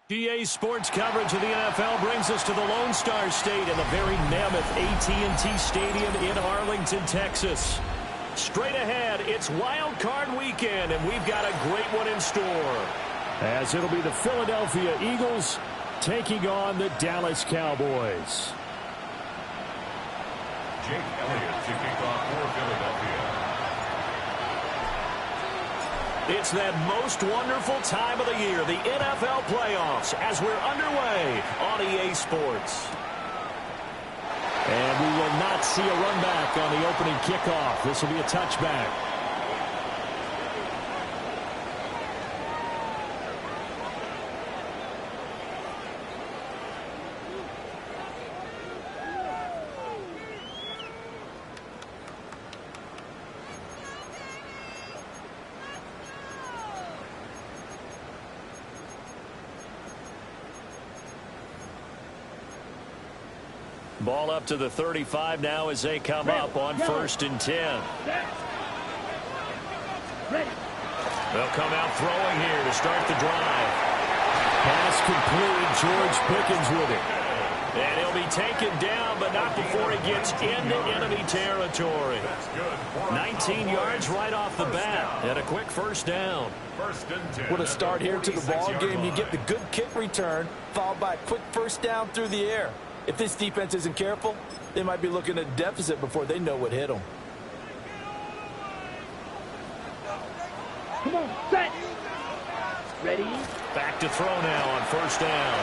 GA Sports coverage of the NFL brings us to the Lone Star State in the very mammoth AT&T Stadium in Arlington, Texas. Straight ahead, it's Wild Card Weekend, and we've got a great one in store. As it'll be the Philadelphia Eagles taking on the Dallas Cowboys. Jake Elliott to kick off for Philadelphia. It's that most wonderful time of the year, the NFL playoffs, as we're underway on EA Sports. And we will not see a run back on the opening kickoff. This will be a touchback. Ball up to the 35 now as they come up on 1st and 10. They'll come out throwing here to start the drive. Pass complete. George Pickens with it. And he'll be taken down, but not before he gets into enemy territory. 19 yards right off the bat and a quick first down. What a start here to the ball game. You get the good kick return, followed by a quick first down through the air. If this defense isn't careful, they might be looking at a deficit before they know what hit them. Come on, set. Ready? Back to throw now on first down.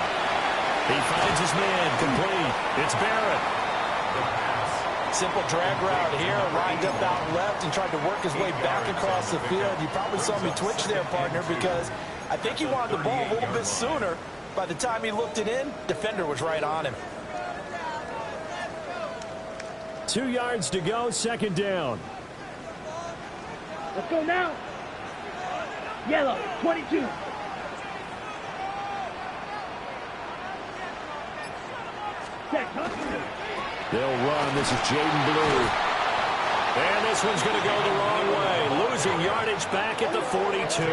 He finds his man complete. It's Barrett. Simple drag route here, lined up out left and tried to work his way back across the field. You probably saw me twitch there, partner, because I think he wanted the ball a little bit sooner. By the time he looked it in, defender was right on him. 2 yards to go, second down. Let's go now. Yellow, 22. They'll run. This is Jaden Blue. And this one's going to go the wrong way. Losing yardage back at the 42.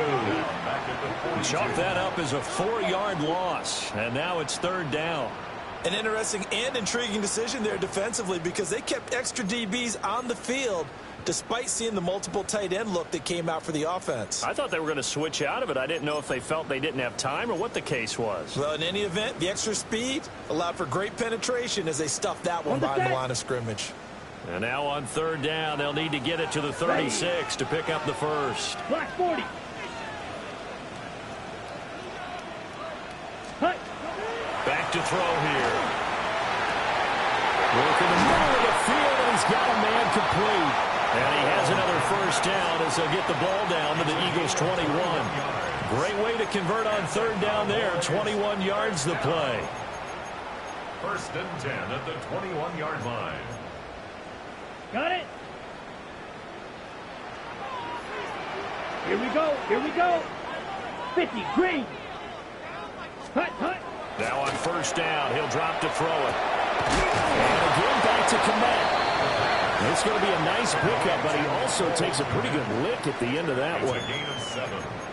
Chalk that up as a 4-yard loss. And now it's third down. An interesting and intriguing decision there defensively because they kept extra DBs on the field despite seeing the multiple tight end look that came out for the offense. I thought they were going to switch out of it. I didn't know if they felt they didn't have time or what the case was. Well, in any event, the extra speed allowed for great penetration as they stuffed that one behind the line of scrimmage. And now on third down, they'll need to get it to the 36 to pick up the first. Black 40. Hut. Back to throw here. Work in the middle of the field, and he's got a man complete. And he has another first down as they'll get the ball down to the Eagles' 21. Great way to convert on third down there. 21 yards the play. 1st and 10 at the 21-yard line. Got it. Here we go. Here we go. 50. Green. Hut, hut. Now on first down, he'll drop to throw it. And again back to Komet. It's going to be a nice pickup, but he also takes a pretty good lick at the end of that one.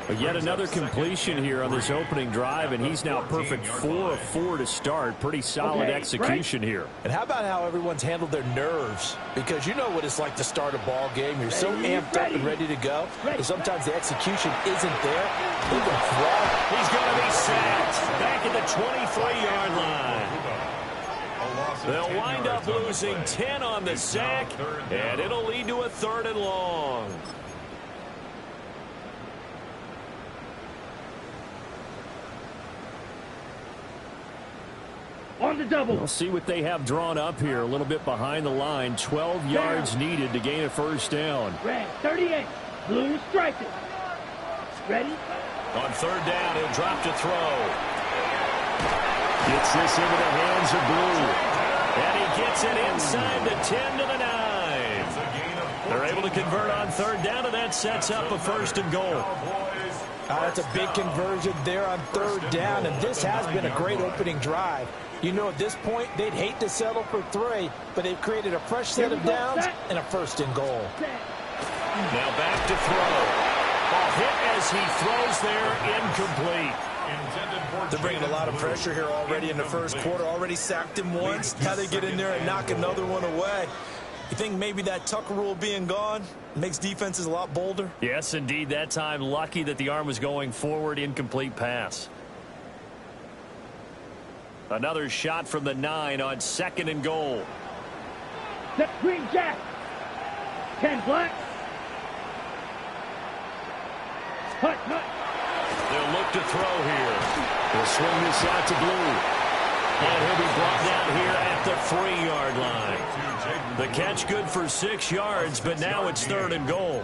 But yet another completion here on this opening drive, and he's now perfect 4 of 4 to start. Pretty solid execution here. And how about how everyone's handled their nerves? Because you know what it's like to start a ball game. You're so amped up and ready to go, and sometimes the execution isn't there. He's going to be sacked back at the 23-yard line. They'll wind up losing 10 on the sack, and it'll lead to a 3rd and long. On the double. We'll see what they have drawn up here. A little bit behind the line. 12 yards needed to gain a first down. Red, 38. Blue, strike it. Ready? On third down, he'll drop to throw. Gets this into the hands of Blue. And he gets it inside the 10 to the 9. They're able to convert on third down, and that sets up a 1st and goal. That's a big conversion there on third down, and this has been a great opening drive. You know, at this point, they'd hate to settle for 3, but they've created a fresh set of downs and a 1st and goal. Now back to throw. A hit as he throws there, incomplete. They're bringing a lot of pressure here already in the first quarter. Already sacked him once. Now they get in there and knock another one away. You think maybe that Tucker rule being gone makes defenses a lot bolder? Yes, indeed. That time, lucky that the arm was going forward. Incomplete pass. Another shot from the 9 on 2nd and goal. Set green jack. 10 black. Cut. They'll look to throw here. They'll swing this out to Blue. And he'll be brought down here at the 3-yard line. The catch good for 6 yards, but now it's 3rd and goal.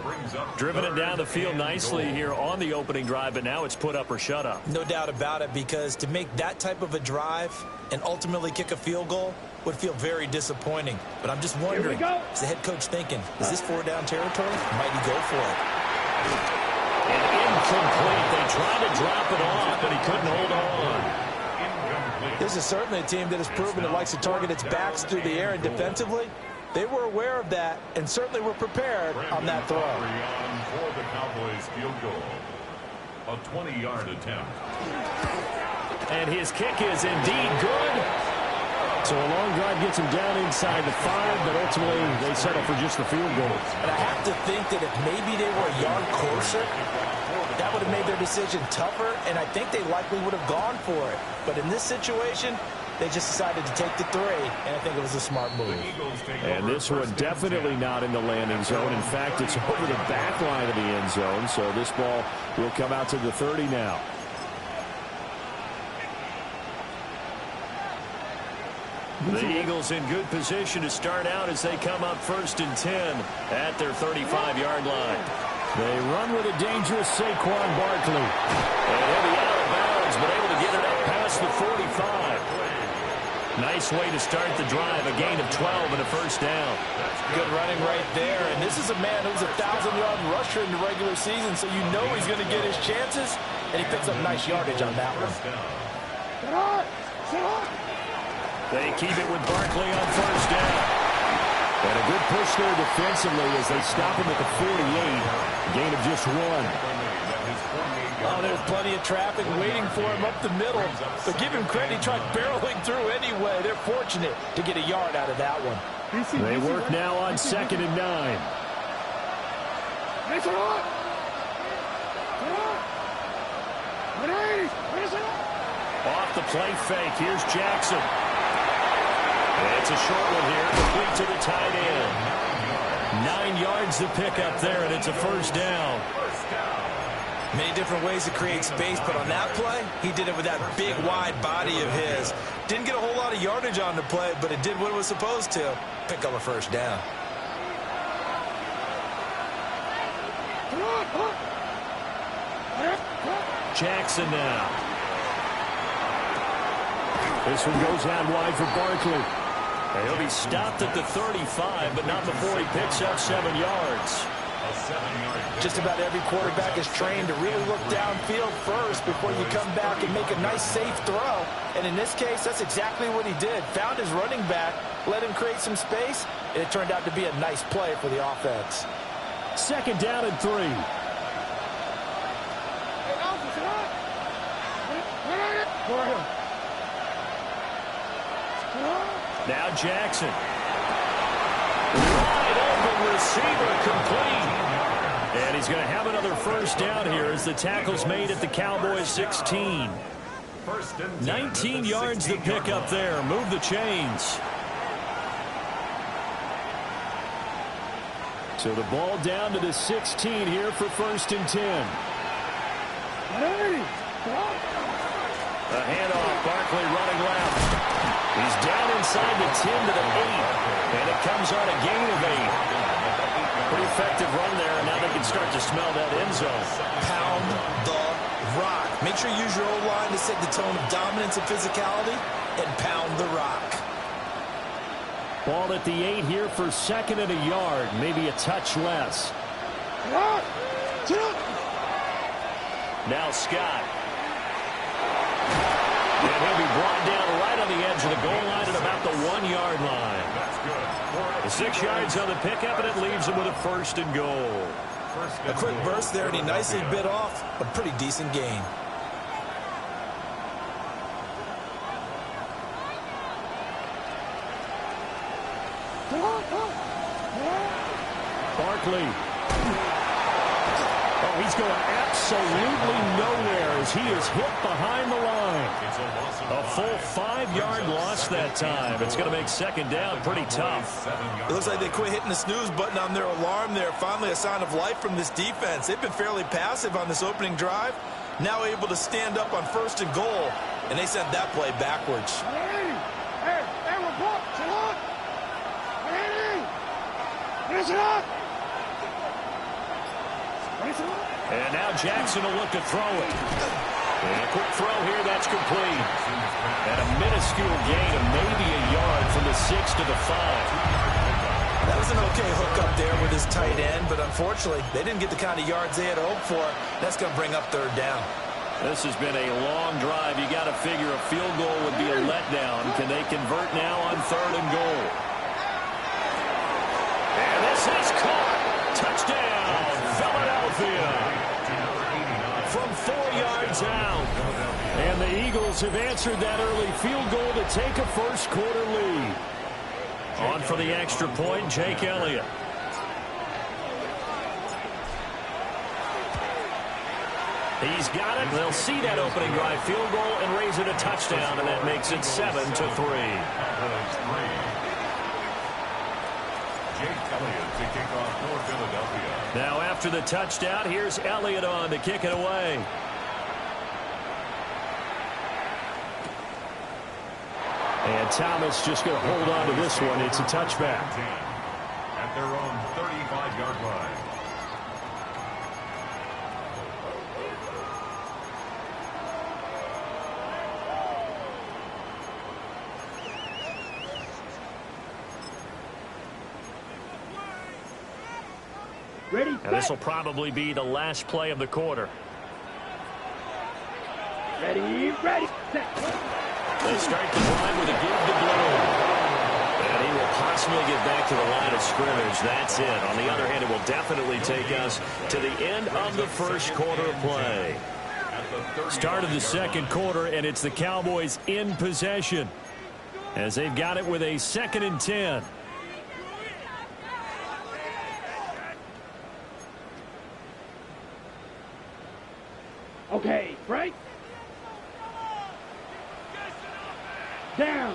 Driven it down the field nicely here on the opening drive, but now it's put up or shut up. No doubt about it, because to make that type of a drive and ultimately kick a field goal would feel very disappointing. But I'm just wondering, is the head coach thinking, is this 4-down territory? Might he go for it? And incomplete. They tried to drop it off, but he couldn't hold on. This is certainly a team that has proven it likes to target its backs through the air, and defensively, they were aware of that and certainly were prepared on that throw. For the Cowboys field goal, a 20-yard attempt. And his kick is indeed good. So a long drive gets him down inside the 5, but ultimately they settle for just the field goal. And I have to think that if maybe they were a yard closer, that would have made their decision tougher, and I think they likely would have gone for it. But in this situation, they just decided to take the 3, and I think it was a smart move. And this one definitely not in the landing zone. In fact, it's over the back line of the end zone, so this ball will come out to the 30 now. The Eagles in good position to start out as they come up 1st and 10 at their 35-yard line. They run with a dangerous Saquon Barkley. And he'll be out of bounds, but able to get it up past the 45. Nice way to start the drive, a gain of 12 and a 1st down. Good running right there, and this is a man who's a 1,000-yard rusher in the regular season, so you know he's going to get his chances, and he picks up nice yardage on that one. They keep it with Barkley on 1st down. And a good push there defensively as they stop him at the 48. Gain of just 1. Oh, there's plenty of traffic waiting for him up the middle. But give him credit, he tried barreling through anyway. They're fortunate to get a yard out of that one. They work now on 2nd and 9. Off the play fake. Here's Jackson. It's a short one here, complete to the tight end. 9 yards to pick up there, and it's a 1st down. Many different ways to create space, but on that play, he did it with that big, wide body of his. Didn't get a whole lot of yardage on the play, but it did what it was supposed to. Pick up a 1st down. Jackson now. This one goes out wide for Barkley. And he'll be stopped at the 35, but not before he picks up 7 yards. Just about every quarterback is trained to really look downfield first before you come back and make a nice, safe throw. And in this case, that's exactly what he did. Found his running back, let him create some space, and it turned out to be a nice play for the offense. 2nd down and 3. Now Jackson. Wide open receiver, complete. And he's going to have another 1st down here as the tackle's made at the Cowboys 16. 19 yards to pick up there. Move the chains. So the ball down to the 16 here for 1st and 10. A handoff, Barkley running left. He's down inside the 10 to the 8, and it comes on a gain of 8. Pretty effective run there, and now they can start to smell that end zone. Pound the rock. Make sure you use your O-line to set the tone of dominance and physicality, and pound the rock. Ball at the 8 here for 2nd and a yard, maybe a touch less. Now Scott. And he'll be brought down right on the edge of the goal line at about the 1-yard line. The 6 yards on the pickup, and it leaves him with a 1st and goal. A quick burst there, and he nicely bit off a pretty decent gain. Barkley. Oh, he's going absolutely nowhere as he is hit behind the line. A full 5-yard loss that time. It's going to make second down pretty tough. It looks like they quit hitting the snooze button on their alarm there. Finally a sign of life from this defense. They've been fairly passive on this opening drive. Now able to stand up on 1st and goal, and they sent that play backwards. And now Jackson will look to throw it. And a quick throw here, that's complete. And a minuscule gain of maybe a yard from the 6 to the 5. That was an okay hook up there with his tight end, but unfortunately, they didn't get the kind of yards they had hoped for. That's going to bring up 3rd down. This has been a long drive. You got to figure a field goal would be a letdown. Can they convert now on 3rd and goal? And this is caught. Touchdown, Philadelphia. From 4 yards out. And the Eagles have answered that early field goal to take a first-quarter lead. On for the extra point, Jake Elliott. He's got it. They'll see that opening drive field goal and raise it a touchdown, and that makes it 7-3. Jake Elliott to kick off for Philadelphia. Now after the touchdown, here's Elliott on to kick it away. And Thomas just going to hold on to this one. It's a touchback. At their own 35-yard line. Ready, And this will probably be the last play of the quarter. Ready, set. They start the drive with a give to Bloom. And he will possibly get back to the line of scrimmage. That's it. On the other hand, it will definitely take us to the end of the first quarter of play. Start of the second quarter, and it's the Cowboys in possession as they've got it with a 2nd and 10. Okay, right. Down.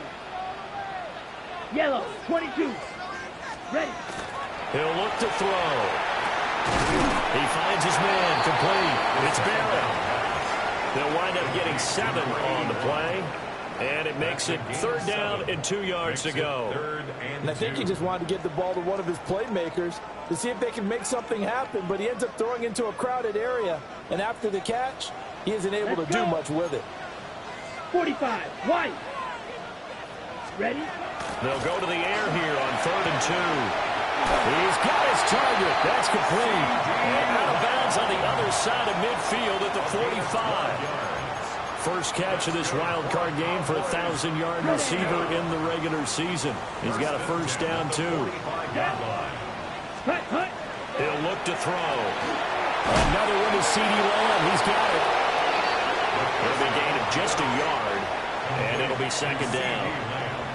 Yellow, 22. Ready. He'll look to throw. He finds his man, complete. It's Barrett. They'll wind up getting 7 on the play. And it makes it 3rd down and 2 yards to go. And I think he just wanted to get the ball to one of his playmakers to see if they can make something happen, but he ends up throwing into a crowded area. And after the catch, he isn't able to do much with it. 45, White. Ready? They'll go to the air here on 3rd and 2. He's got his target. That's complete. And out of bounds on the other side of midfield at the 45. First catch of this wild card game for a 1,000-yard receiver in the regular season. He's got a first down, too. He'll look to throw. Another one to C.D. Lamb. He's got it. It'll be a gain of just a yard, and it'll be 2nd down.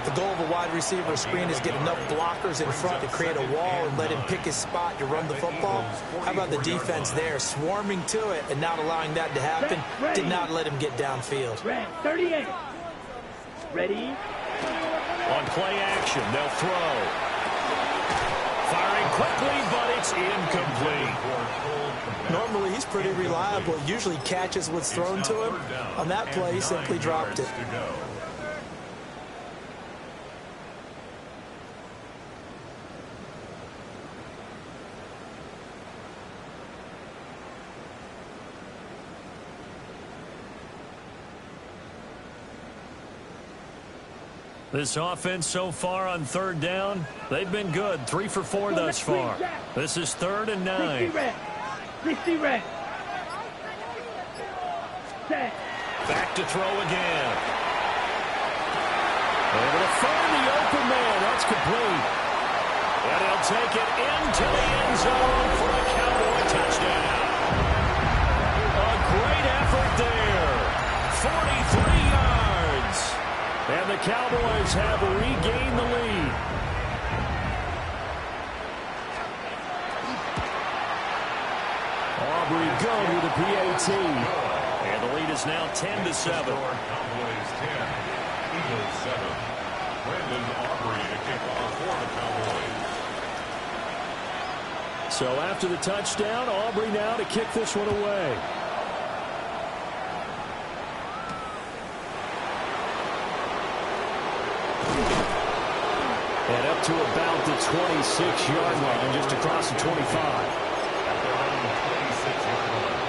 The goal of a wide receiver screen is get enough blockers in front to create a wall and let him pick his spot to run the football. How about the defense there, swarming to it and not allowing that to happen? Did not let him get downfield. 38. Ready? On play action, they'll throw. Firing quickly, but it's incomplete. Normally, he's pretty reliable. Usually catches what's thrown to him. On that play, he simply dropped it. This offense so far on 3rd down, they've been good. 3 for 4 thus far. This is 3rd and 9. 60 red. Set. Back to throw again. Able to find the open man. That's complete. And he'll take it into the end zone for a Cowboy touchdown. A great effort there. 43 yards. And the Cowboys have regained the lead. Aubrey good with a PAT. And the lead is now 10-7. Cowboys 10, Eagles 7. Brandon Aubrey to kick off for the Cowboys. So after the touchdown, Aubrey now to kick this one away. And up to about the 26-yard line, just across the 25. At their own 26-yard line.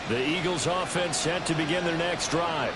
The Eagles offense set to begin their next drive.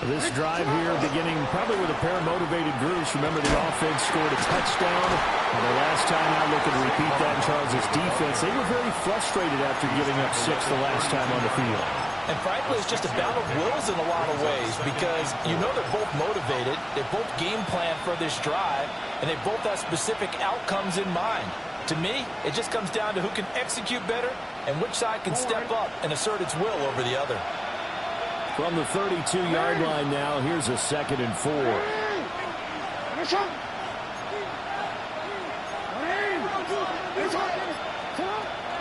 This drive here beginning probably with a pair of motivated groups. Remember, the offense scored a touchdown. And the last time out, looking to repeat that in Charles' defense. They were very frustrated after giving up 6 the last time on the field. And frankly, it's just a battle of wills in a lot of ways because you know they're both motivated. They both game plan for this drive, and they both have specific outcomes in mind. To me, it just comes down to who can execute better and which side can step up and assert its will over the other. From the 32-yard line now, here's a 2nd and 4.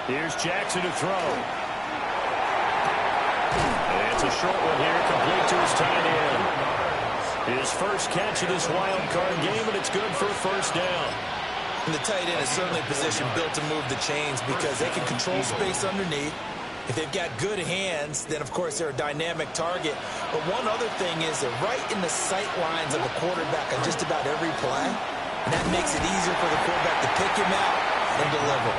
Here's Jackson to throw. And it's a short one here, complete to his tight end. His first catch of this wild card game, and it's good for a first down. And the tight end is certainly a position built to move the chains because they can control space underneath. If they've got good hands, then, of course, they're a dynamic target. But one other thing is they're right in the sight lines of a quarterback on just about every play. And that makes it easier for the quarterback to pick him out and deliver.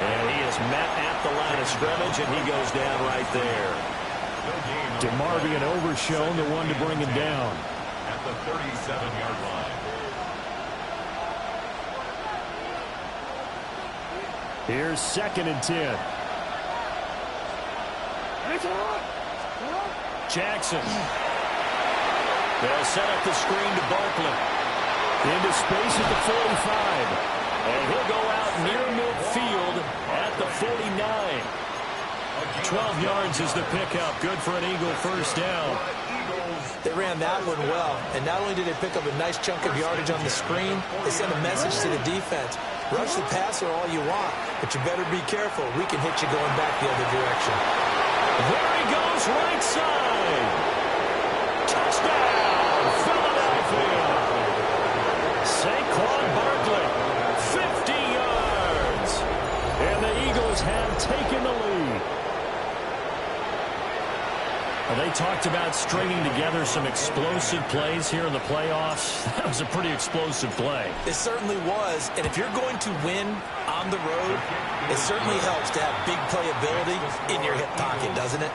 And he is met at the line of scrimmage, and he goes down right there. DeMarvion Overshown, the one to bring him down. At the 37-yard line. Here's 2nd and 10. Jackson. They'll set up the screen to Barkley. Into space at the 45. And he'll go out near midfield at the 49. 12 yards is the pickup. Good for an Eagle first down. They ran that one well. And not only did they pick up a nice chunk of yardage on the screen, they sent a message to the defense. Rush the passer all you want, but you better be careful. We can hit you going back the other direction. There he goes, right side. Touchdown, Philadelphia. Saquon Barkley, 50 yards. And the Eagles have taken the lead. Well, they talked about stringing together some explosive plays here in the playoffs. That was a pretty explosive play. It certainly was. And if you're going to win on the road, it certainly helps to have big playability in your hip pocket, doesn't it?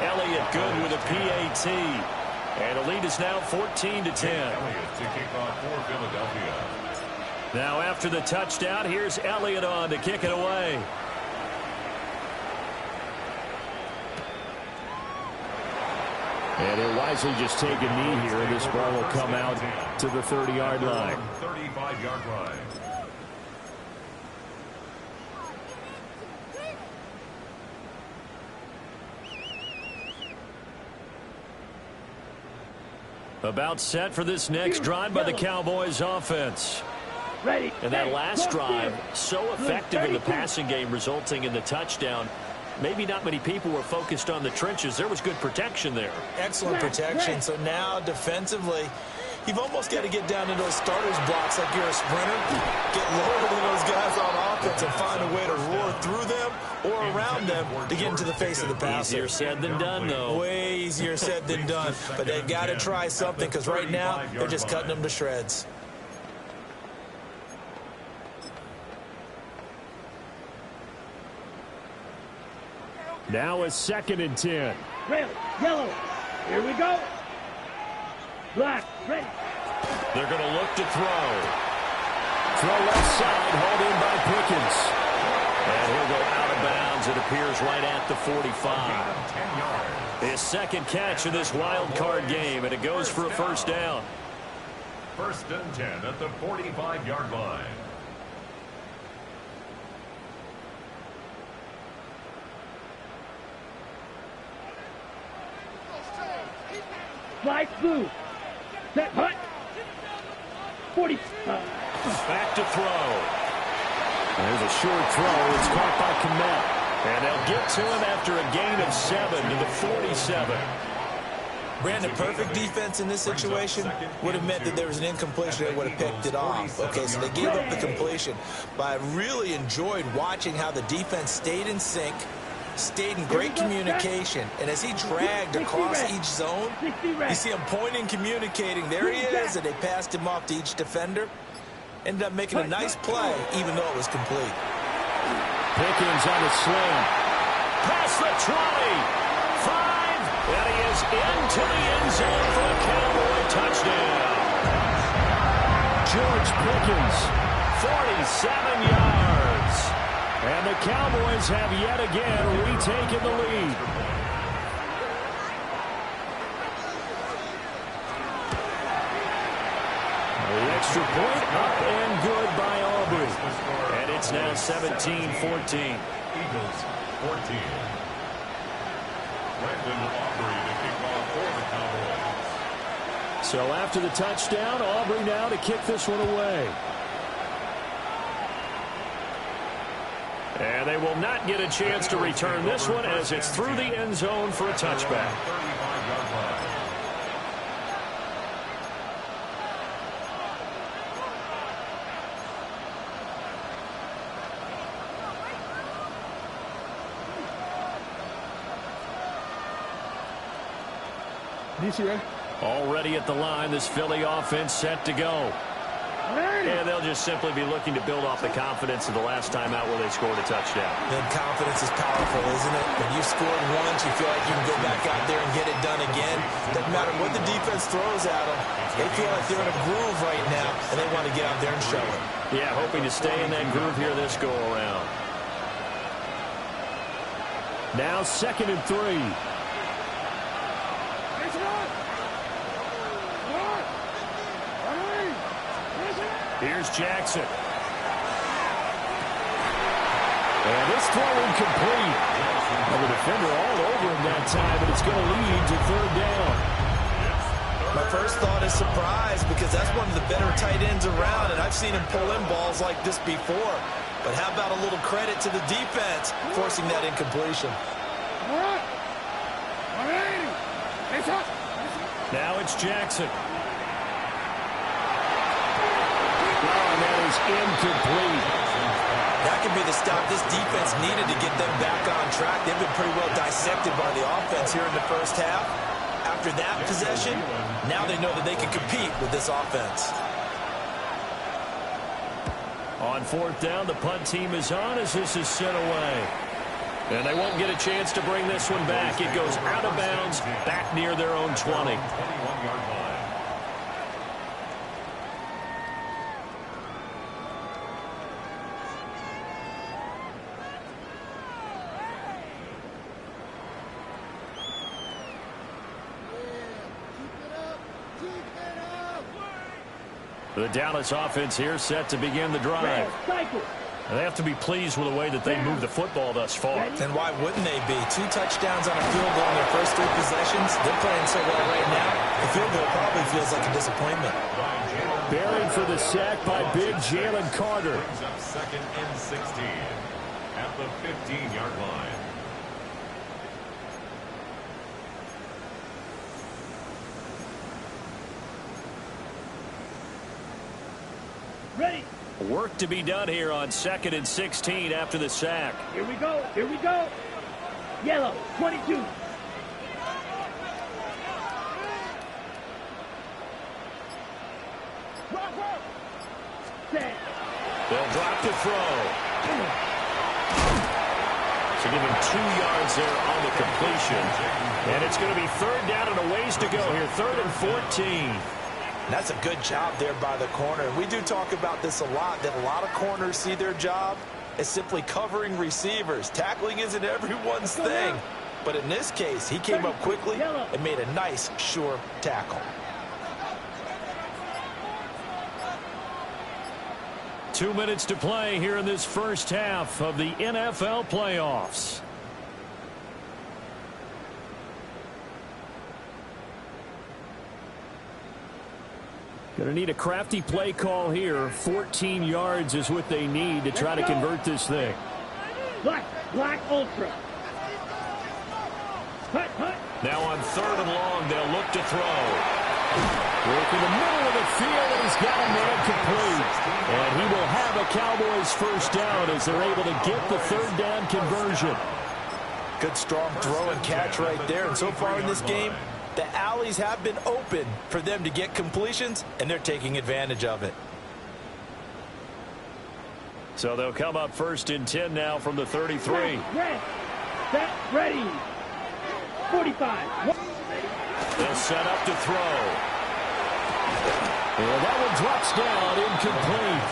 Elliott good with a PAT. And the lead is now 14-10. Elliott to kick off for Philadelphia. Now after the touchdown, here's Elliott on to kick it away. And he'll wisely just take a knee here. This ball will come out to the 30-yard line. 35-yard line. About set for this next drive by the Cowboys offense. Ready. And that last drive, so effective in the passing game, resulting in the touchdown. Maybe not many people were focused on the trenches. There was good protection there. Excellent protection. So now defensively, you've almost got to get down to those starters blocks like you're a sprinter. Get lower than those guys on offense and find a way to roar through them or around them to get into the face of the passer. Easier said than done, though. Way easier said than done. But they've got to try something because right now they're just cutting them to shreds. Now a 2nd and 10. Red, yellow. Here we go. Black, ready. They're going to look to throw. Throw left side, hauled in by Pickens. And he'll go out of bounds. It appears right at the 45. His second catch of this wild card game, and it goes for a first down. 1st and 10 at the 45-yard line. Fly smooth. Set hut. 40. Back to throw. There's a short throw. It's caught by Kmet. And they'll get to him after a gain of 7 to the 47. Brandon, perfect defense in this situation would have meant that there was an incompletion. They would have picked it off. Okay, so they gave up the completion. But I really enjoyed watching how the defense stayed in sync, stayed in great communication. And as he dragged across each zone, you see him pointing, communicating. There he is, and they passed him off to each defender. Ended up making a nice play, even though it was complete. Pickens on the slam. Past the 20. 5. And he is into the end zone for a Cowboy touchdown. George Pickens, 47 yards. And the Cowboys have yet again retaken the lead. The extra point up and good by Aubrey. And it's now 17-14. Eagles 14. Brandon Aubrey to kick off for the Cowboys. So after the touchdown, Aubrey now to kick this one away. And they will not get a chance to return this one as it's through the end zone for a touchback. 35-yard line. Already at the line, this Philly offense set to go. And they'll just simply be looking to build off the confidence of the last time out where they scored a touchdown. Then confidence is powerful, isn't it? When you scored once, you feel like you can go back out there and get it done again. Doesn't matter what the defense throws at them. They feel like they're in a groove right now, and they want to get out there and show it. Yeah, hoping to stay in that groove here this go-around. Now 2nd and 3. Here's Jackson. And this throw incomplete. Well, the defender all over him that time, but it's going to lead to 3rd down. My first thought is surprise because that's one of the better tight ends around, and I've seen him pull in balls like this before. But how about a little credit to the defense forcing that incompletion? Now it's Jackson. And that is incomplete. That could be the stop this defense needed to get them back on track. They've been pretty well dissected by the offense here in the first half. After that possession, now they know that they can compete with this offense. On 4th down, the punt team is on as this is sent away. And they won't get a chance to bring this one back. It goes out of bounds, back near their own 20. 21-yard line. The Dallas offense here set to begin the drive. They have to be pleased with the way that they moved the football thus far. And why wouldn't they be? 2 touchdowns on a field goal in their first 3 possessions. They're playing so well right now. The field goal probably feels like a disappointment. Buried for the sack by big Jalen Carter. Brings up 2nd and 16 at the 15-yard line. Ready. Work to be done here on 2nd and 16 after the sack. Here we go. Here we go. Yellow, 22. Set. They'll drop to throw. So give him 2 yards there on the completion. And it's going to be 3rd down and a ways to go here. 3rd and 14. That's a good job there by the corner. We do talk about this a lot, that a lot of corners see their job as simply covering receivers. Tackling isn't everyone's thing. But in this case, he came up quickly and made a nice, sure tackle. Two minutes to play here in this first half of the NFL playoffs. Going to need a crafty play call here. 14 yards is what they need to try to convert this thing. Black ultra. Hut. Now on 3rd and long, they'll look to throw. Work in the middle of the field, and he's got a man complete. And he will have a Cowboys first down as they're able to get the 3rd down conversion. Good strong throw and catch right there. And so far in this game, the alleys have been open for them to get completions, and they're taking advantage of it. So they'll come up 1st and 10 now from the 33. Set, ready. 45. They'll set up to throw. And that one drops down, incomplete.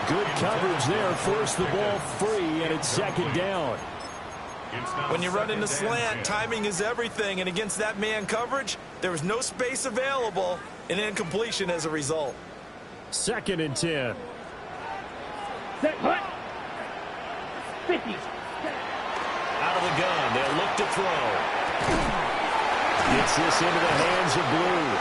Good coverage there, forced the ball free, and it's 2nd down. When you run in the slant, timing is everything, and against that man coverage, there was no space available, and incompletion as a result. 2nd and 10. Set, hut. 50. Out of the gun, they'll look to throw. Gets this into the hands of Blue.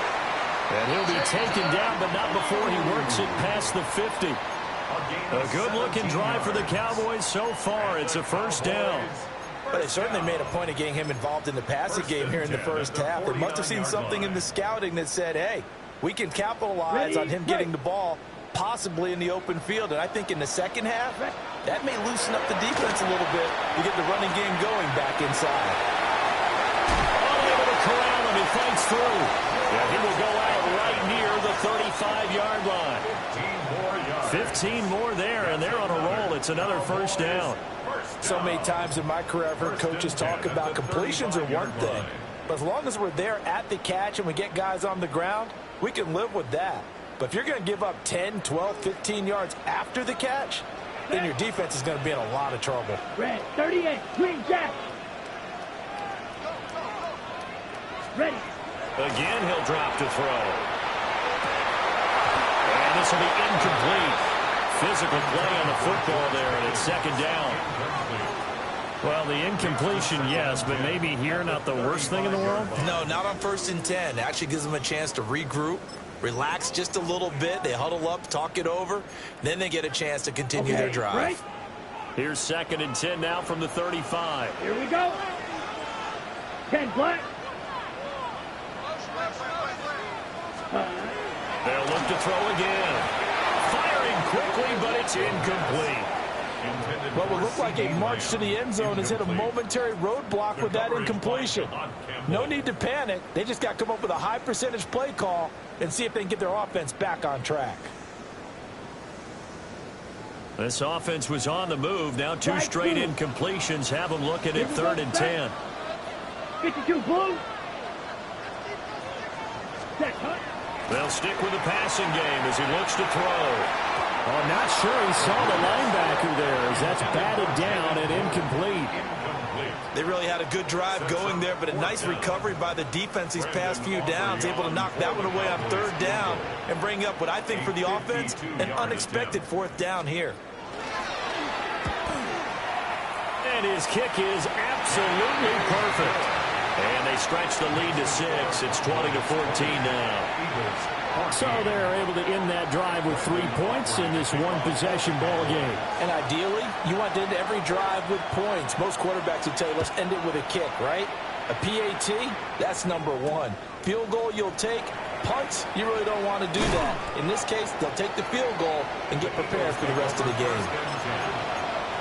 And he'll be taken down, but not before he works it past the 50. A good-looking drive for the Cowboys so far. It's a 1st down. But they certainly made a point of getting him involved in the passing game here in the first half. They must have seen something in the scouting that said, hey, we can capitalize on him getting the ball, possibly in the open field. And I think in the second half, that may loosen up the defense a little bit to get the running game going back inside. Unable to corral him. He fights through. And he will go out right near the 35-yard line. 15 more there, and they're on a roll. It's another 1st down. So many times in my career, I've heard coaches talk about completions are one thing. But as long as we're there at the catch and we get guys on the ground, we can live with that. But if you're going to give up 10, 12, 15 yards after the catch, then your defense is going to be in a lot of trouble. Red, 38, green jack. Ready. Again, he'll drop to throw. And this will be incomplete. Physical play on the football there, and it's 2nd down. Well, the incompletion, yes, but maybe here not the worst thing in the world? No, not on 1st and 10. It actually gives them a chance to regroup, relax just a little bit. They huddle up, talk it over. Then they get a chance to continue their drive. Right. Here's 2nd and 10 now from the 35. Here we go. 10 black. They'll look to throw again. Firing quickly, but it's incomplete. What will look like a march to the end zone has hit a momentary roadblock with that incompletion. No need to panic. They just got to come up with a high percentage play call and see if they can get their offense back on track. This offense was on the move. Now 2 straight incompletions have them looking at 3rd and 10. 52 blue. Set, hut. They'll stick with the passing game as he looks to throw. Oh, I'm not sure he saw the linebacker there as that's batted down and incomplete. They really had a good drive going there, but a nice recovery by the defense these past few downs, able to knock that one away on 3rd down and bring up what I think for the offense, an unexpected 4th down here. And his kick is absolutely perfect. And they stretch the lead to 6. It's 20-14 now. So they're able to end that drive with 3 points in this one-possession ball game. And ideally, you want to end every drive with points. Most quarterbacks would tell you, let's end it with a kick, right? A PAT, that's number 1. Field goal you'll take. Punts, you really don't want to do that. In this case, they'll take the field goal and get prepared for the rest of the game.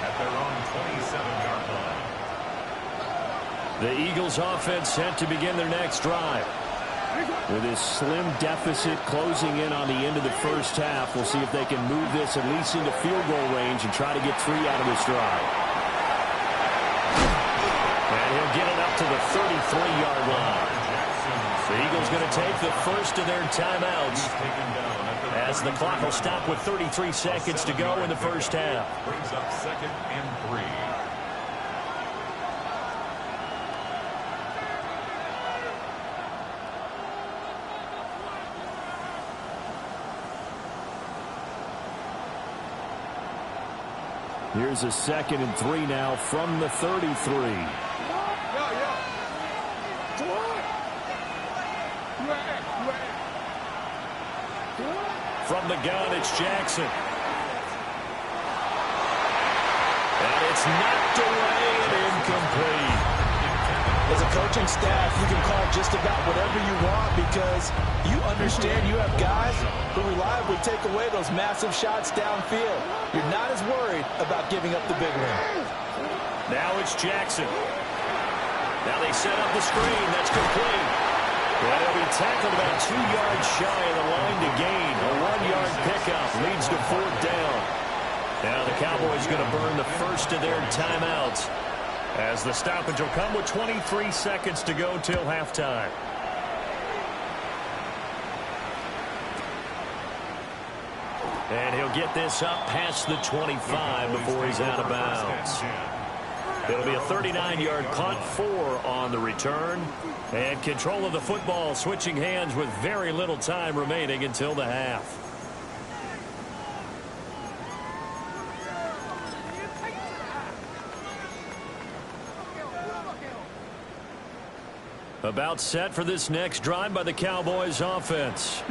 At their own 27-yard line. The Eagles offense set to begin their next drive. With this slim deficit closing in on the end of the first half, we'll see if they can move this at least into field goal range and try to get 3 out of this drive. And he'll get it up to the 33-yard line. The Eagles going to take the first of their timeouts as the clock will stop with 33 seconds to go in the first half. Brings up 2nd and 3. Here's a 2nd and 3 now from the 33. From the gun, it's Jackson. And it's knocked away and incomplete. As a coaching staff, you can call just about whatever you want because you understand you have guys who reliably take away those massive shots downfield. You're not as worried about giving up the big one. Now it's Jackson. Now they set up the screen. That's complete. And he'll be tackled about 2 yards shy of the line to gain. A 1-yard pickup leads to 4th down. Now the Cowboys going to burn the first of their timeouts, as the stoppage will come with 23 seconds to go till halftime. And he'll get this up past the 25 before he's out of bounds. It'll be a 39-yard punt, 4 on the return. And control of the football switching hands with very little time remaining until the half. About set for this next drive by the Cowboys offense.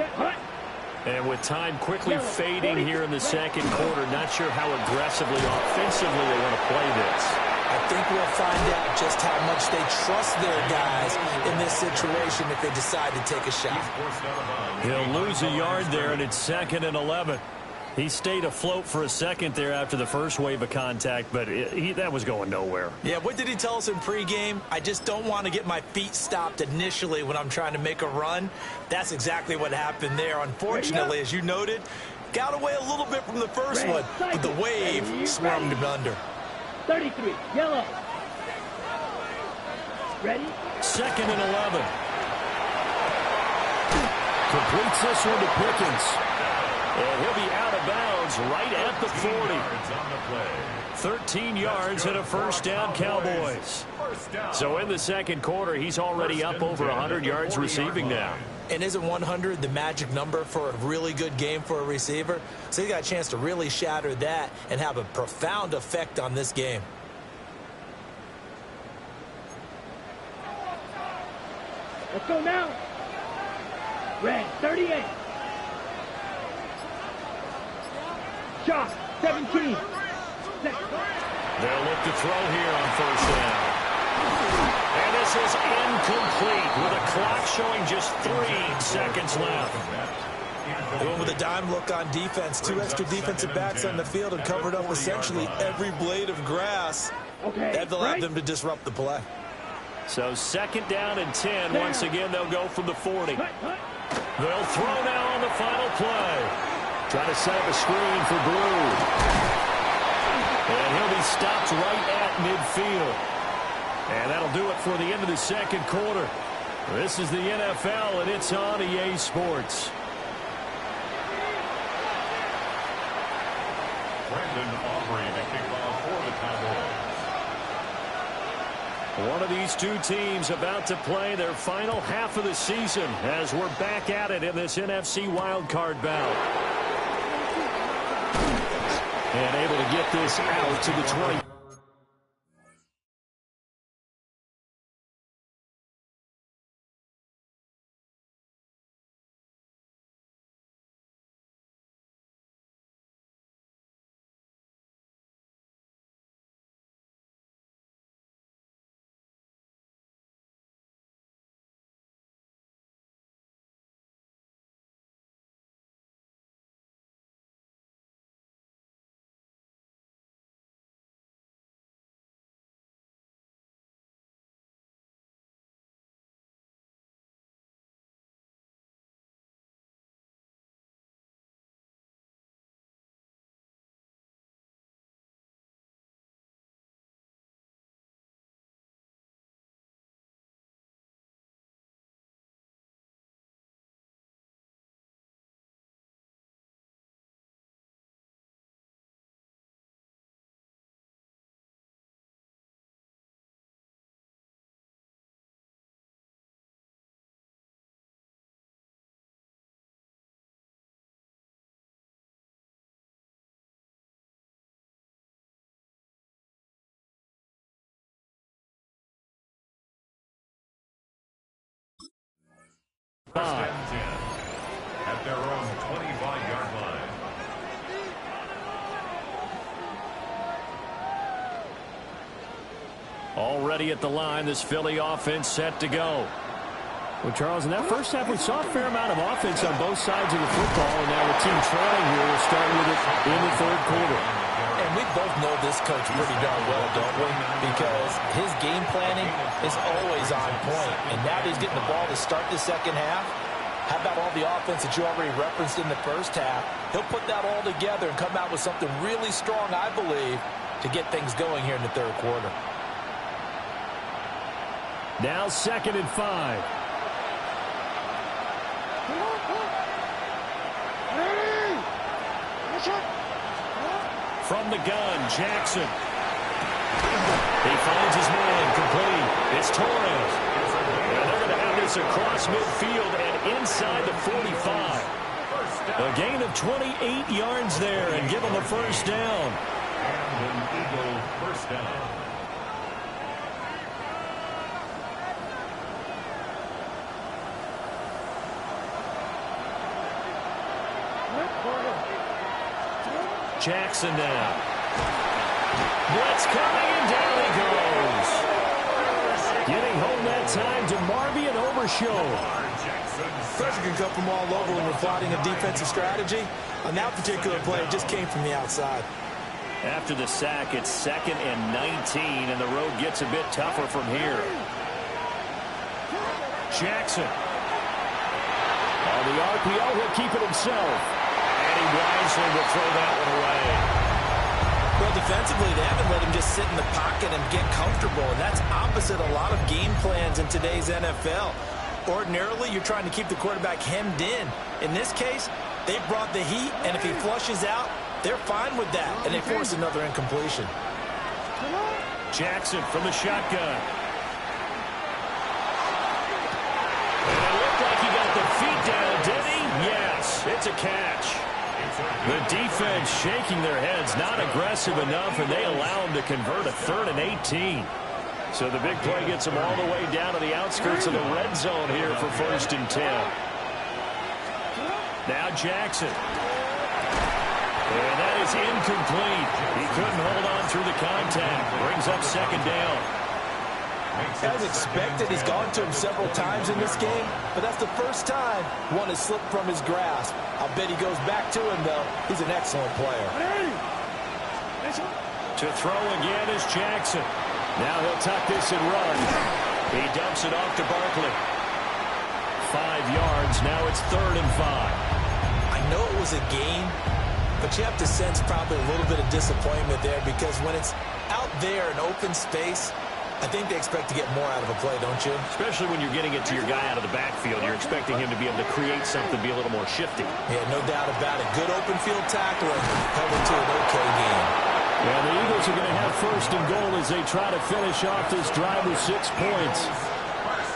And with time quickly fading here in the second quarter, not sure how aggressively, offensively they want to play this. I think we'll find out just how much they trust their guys in this situation if they decide to take a shot. He'll lose a yard there, and it's 2nd and 11. He stayed afloat for a second there after the first wave of contact, but that was going nowhere. Yeah, what did he tell us in pregame? I just don't want to get my feet stopped initially when I'm trying to make a run. That's exactly what happened there. Unfortunately, as you noted, got away a little bit from the first one, but the wave swarmed him under. 33, yellow. Ready? 2nd and 11. Completes this one to Pickens. And he'll be out of bounds right at the 40. 13 yards and a first down, Cowboys. So in the second quarter, he's already up over 100 yards receiving now. And isn't 100 the magic number for a really good game for a receiver? So he got a chance to really shatter that and have a profound effect on this game. Let's go now. Red, 38. Shot, 17. They'll look to throw here on first down. And this is incomplete with a clock showing just 3 seconds left. Going with a dime look on defense. 2 extra defensive backs on the field and covered up essentially every blade of grass. That allowed them to disrupt the play. So 2nd down and 10. Once again, they'll go from the 40. They'll throw now on the final play. Try to set up a screen for Blue. And he'll be stopped right at midfield. And that'll do it for the end of the second quarter. This is the NFL, and it's on EA Sports. Brandon Aubrey, the kickoff for the Cowboys. One of these two teams about to play their final half of the season as we're back at it in this NFC wildcard bout. And able to get this out to the 20. First and 10 at their own Already at the line, this Philly offense set to go. Well, Charles, in that first half, we saw a fair amount of offense on both sides of the football, and now the team trailing here will start with it in the third quarter. And we both know this coach pretty darn well, don't we? Because his game planning is always on point. And now that he's getting the ball to start the second half, how about all the offense that you already referenced in the first half? He'll put that all together and come out with something really strong, I believe, to get things going here in the third quarter. Now 2nd and 5. From the gun, Jackson. He finds his man, complete. It's Torres. And they're going to have this across midfield and inside the 45. A gain of 28 yards there and give them a first down. And an Eagle first down. Jackson now. Blitz coming, and down he goes. Getting home that time to Marby and Overshow. Pressure can come from all over when we're plotting a defensive strategy. On that particular play, it just came from the outside. After the sack, it's 2nd and 19, and the road gets a bit tougher from here. Jackson. On the RPO, he'll keep it himself. And he wisely will throw that one away. Well, defensively, they haven't let him just sit in the pocket and get comfortable, and that's opposite a lot of game plans in today's NFL. Ordinarily, you're trying to keep the quarterback hemmed in. In this case, they brought the heat, and if he flushes out, they're fine with that, and they force another incompletion. Jackson from the shotgun. And it looked like he got the feet down, did he? Yes, it's a catch. The defense shaking their heads, not aggressive enough, and they allow him to convert a 3rd and 18. So the big play gets them all the way down to the outskirts of the red zone here for 1st and 10. Now Jackson. And that is incomplete. He couldn't hold on through the contact. Brings up 2nd down. As expected, he's gone to him several times in this game, but that's the first time one has slipped from his grasp. I'll bet he goes back to him, though. He's an excellent player. To throw again is Jackson. Now he'll tuck this and run. He dumps it off to Barkley. 5 yards. Now it's 3rd and 5. I know it was a game, but you have to sense probably a little bit of disappointment there because when it's out there in open space, I think they expect to get more out of a play, don't you? Especially when you're getting it to your guy out of the backfield. You're expecting him to be able to create something, be a little more shifty. Yeah, no doubt about it. Good open field tackling. Held it to an okay game. And the Eagles are going to have 1st and goal as they try to finish off this drive with 6 points.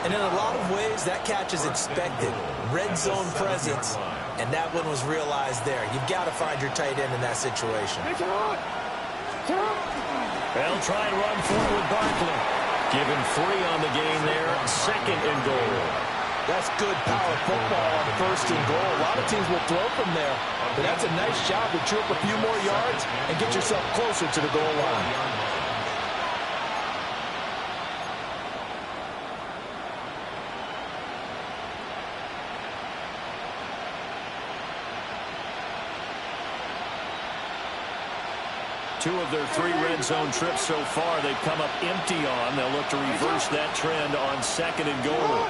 And in a lot of ways, that catch is expected. Red zone presence, and that one was realized there. You've got to find your tight end in that situation. They'll try and run forward with Barkley. Given 3 on the game there, 2nd and goal. That's good power football on 1st and goal. A lot of teams will throw from there, but that's a nice job to chew up a few more yards and get yourself closer to the goal line. Two of their 3 red zone trips so far, they've come up empty on. They'll look to reverse that trend on 2nd and goal.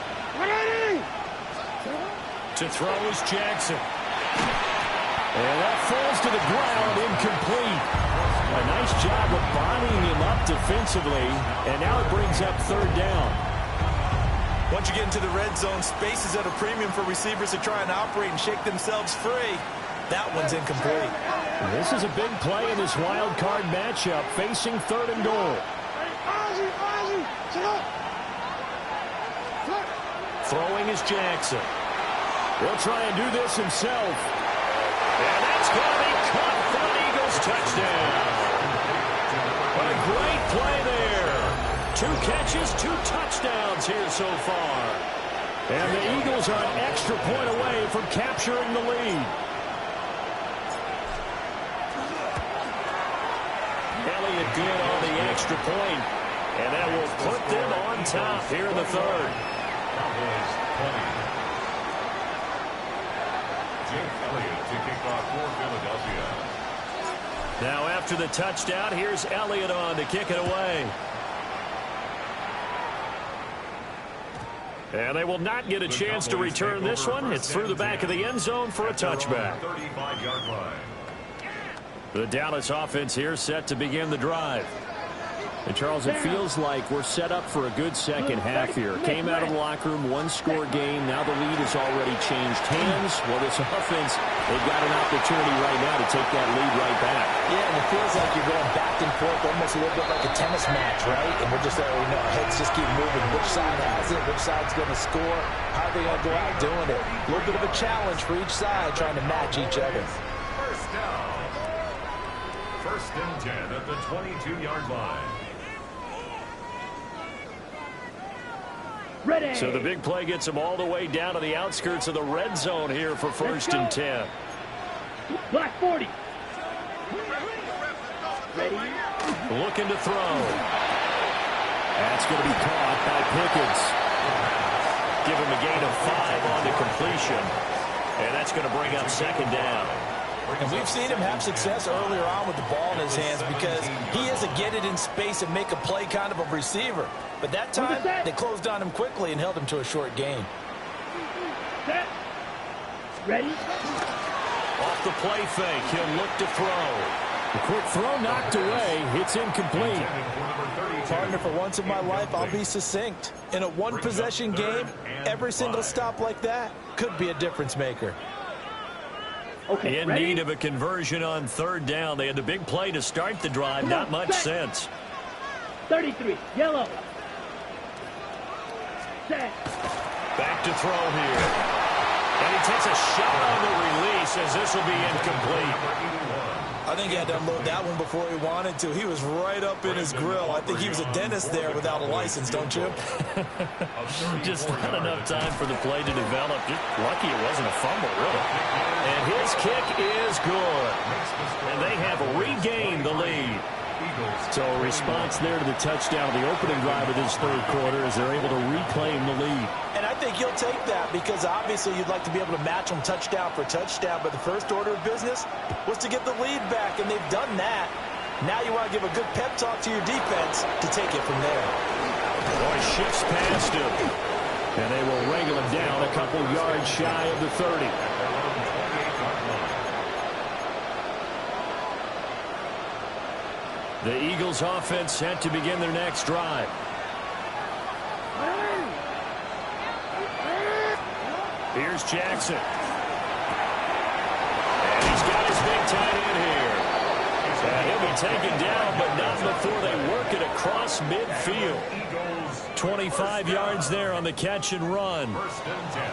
To throw is Jackson. And that falls to the ground, incomplete. A nice job of bodying him up defensively, and now it brings up 3rd down. Once you get into the red zone, space is at a premium for receivers to try and operate and shake themselves free. That one's incomplete. This is a big play in this wild card matchup, facing 3rd and goal. Throwing is Jackson. He'll try and do this himself. And that's going to be caught for an Eagles touchdown. What a great play there. 2 catches, 2 touchdowns here so far. And the Eagles are an extra point away from capturing the lead. Elliott good on the extra point. And that will put them on top here in the third. Cowboys 20. Jake Elliott to kick off for Philadelphia. Now after the touchdown, here's Elliott on to kick it away. And they will not get a chance to return this one. It's through the back of the end zone for a touchback. 35-yard line. The Dallas offense here set to begin the drive. And Charles, it feels like we're set up for a good second half here. Came out of the locker room, one-score game. Now the lead has already changed hands. Well, this offense, they've got an opportunity right now to take that lead right back. Yeah, and it feels like you're going back and forth, almost a little bit like a tennis match, right? And we're just, our heads just keep moving. Which side has it? Which side's going to score? How are they going to go out doing it? A little bit of a challenge for each side, trying to match each other. First down. First and 10 at the 22-yard line. Ready. So the big play gets them all the way down to the outskirts of the red zone here for first and 10. Black 40. Ready. Looking to throw. That's going to be caught by Pickens. Give him a gain of 5 on the completion. And that's going to bring up second down. And we've seen him have success earlier on with the ball in his hands because he is a get it in space and make a play kind of a receiver. But that time, they closed on him quickly and held him to a short gain. Set. Ready. Off the play fake, he'll look to throw. The quick throw knocked away. It's incomplete. Partner, for once in my life, I'll be succinct. In a one-possession game, every single stop like that could be a difference maker. Okay, In ready? need of a conversion on third down. They had the big play to start the drive. Not much sense. 33. Yellow. Set. Back to throw here. And he takes a shot on the release as this will be incomplete. I think he had to unload that one before he wanted to. He was right up in his grill. I think he was a dentist there without a license, don't you? Just not enough time for the play to develop. Just lucky it wasn't a fumble, really. And his kick is good. And they have regained the lead. So a response there to the touchdown of the opening drive of this third quarter as they're able to reclaim the lead. And I think you'll take that because obviously you'd like to be able to match them touchdown for touchdown, but the first order of business was to get the lead back, and they've done that. Now you want to give a good pep talk to your defense to take it from there. Boy, shifts past him. And they will wrangle him down a couple yards shy of the 30. The Eagles offense set to begin their next drive. Here's Jackson. And he's got his big tight end here. And he'll be taken down, but not before they work it across midfield. 25 yards there on the catch and run.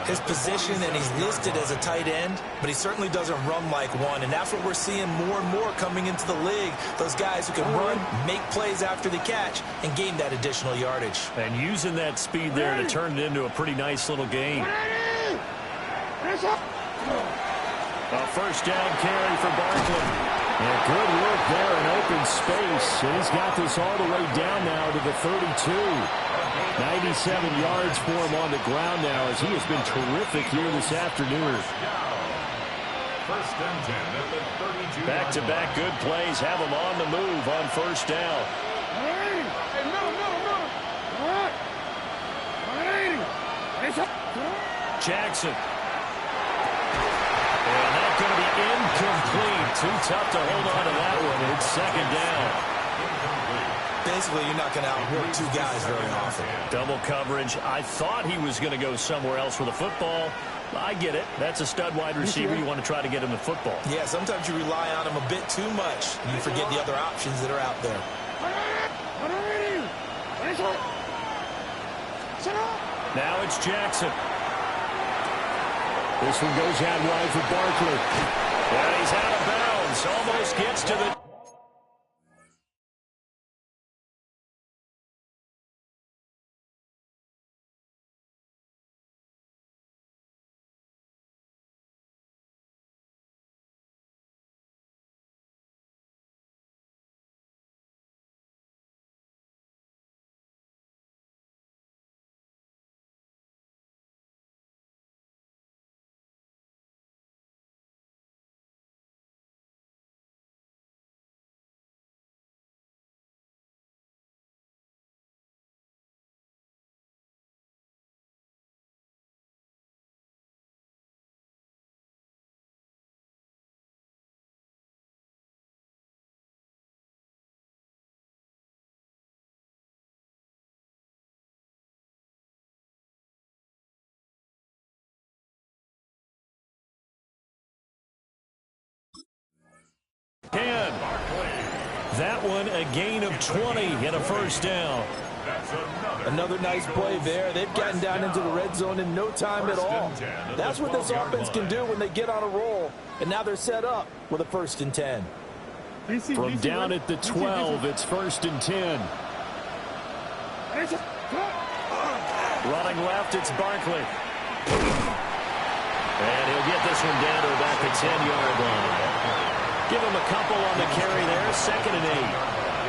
His position, and he's listed as a tight end, but he certainly doesn't run like one, and that's what we're seeing more and more coming into the league. Those guys who can run, make plays after the catch, and gain that additional yardage. And using that speed there to turn it into a pretty nice little game. A first down carry for Barkley. And good work there in open space. And he's got this all the way down now to the 32. 97 yards for him on the ground now as he has been terrific here this afternoon. First and 10 at the 32. Back-to-back good plays have him on the move on first down. Jackson. And that's going to be incomplete. Too tough to hold on to that one. It's second down. Basically, you're not going to outwork two guys very often. Double coverage. I thought he was going to go somewhere else with the football. I get it. That's a stud wide receiver. You want to try to get him the football. Yeah, sometimes you rely on him a bit too much. You forget the other options that are out there. Now it's Jackson. This one goes out wide for Barkley. And he's out of bounds. Almost gets to the 10. That one a gain of 20 and a first down. Another nice play there. They've gotten down into the red zone in no time at all. That's what this offense can do when they get on a roll. And now they're set up with a 1st and 10. From down at the 12, it's 1st and 10. Running left, it's Barkley. And he'll get this one down to about the 10-yard line. Give him a couple on the carry there, 2nd and 8.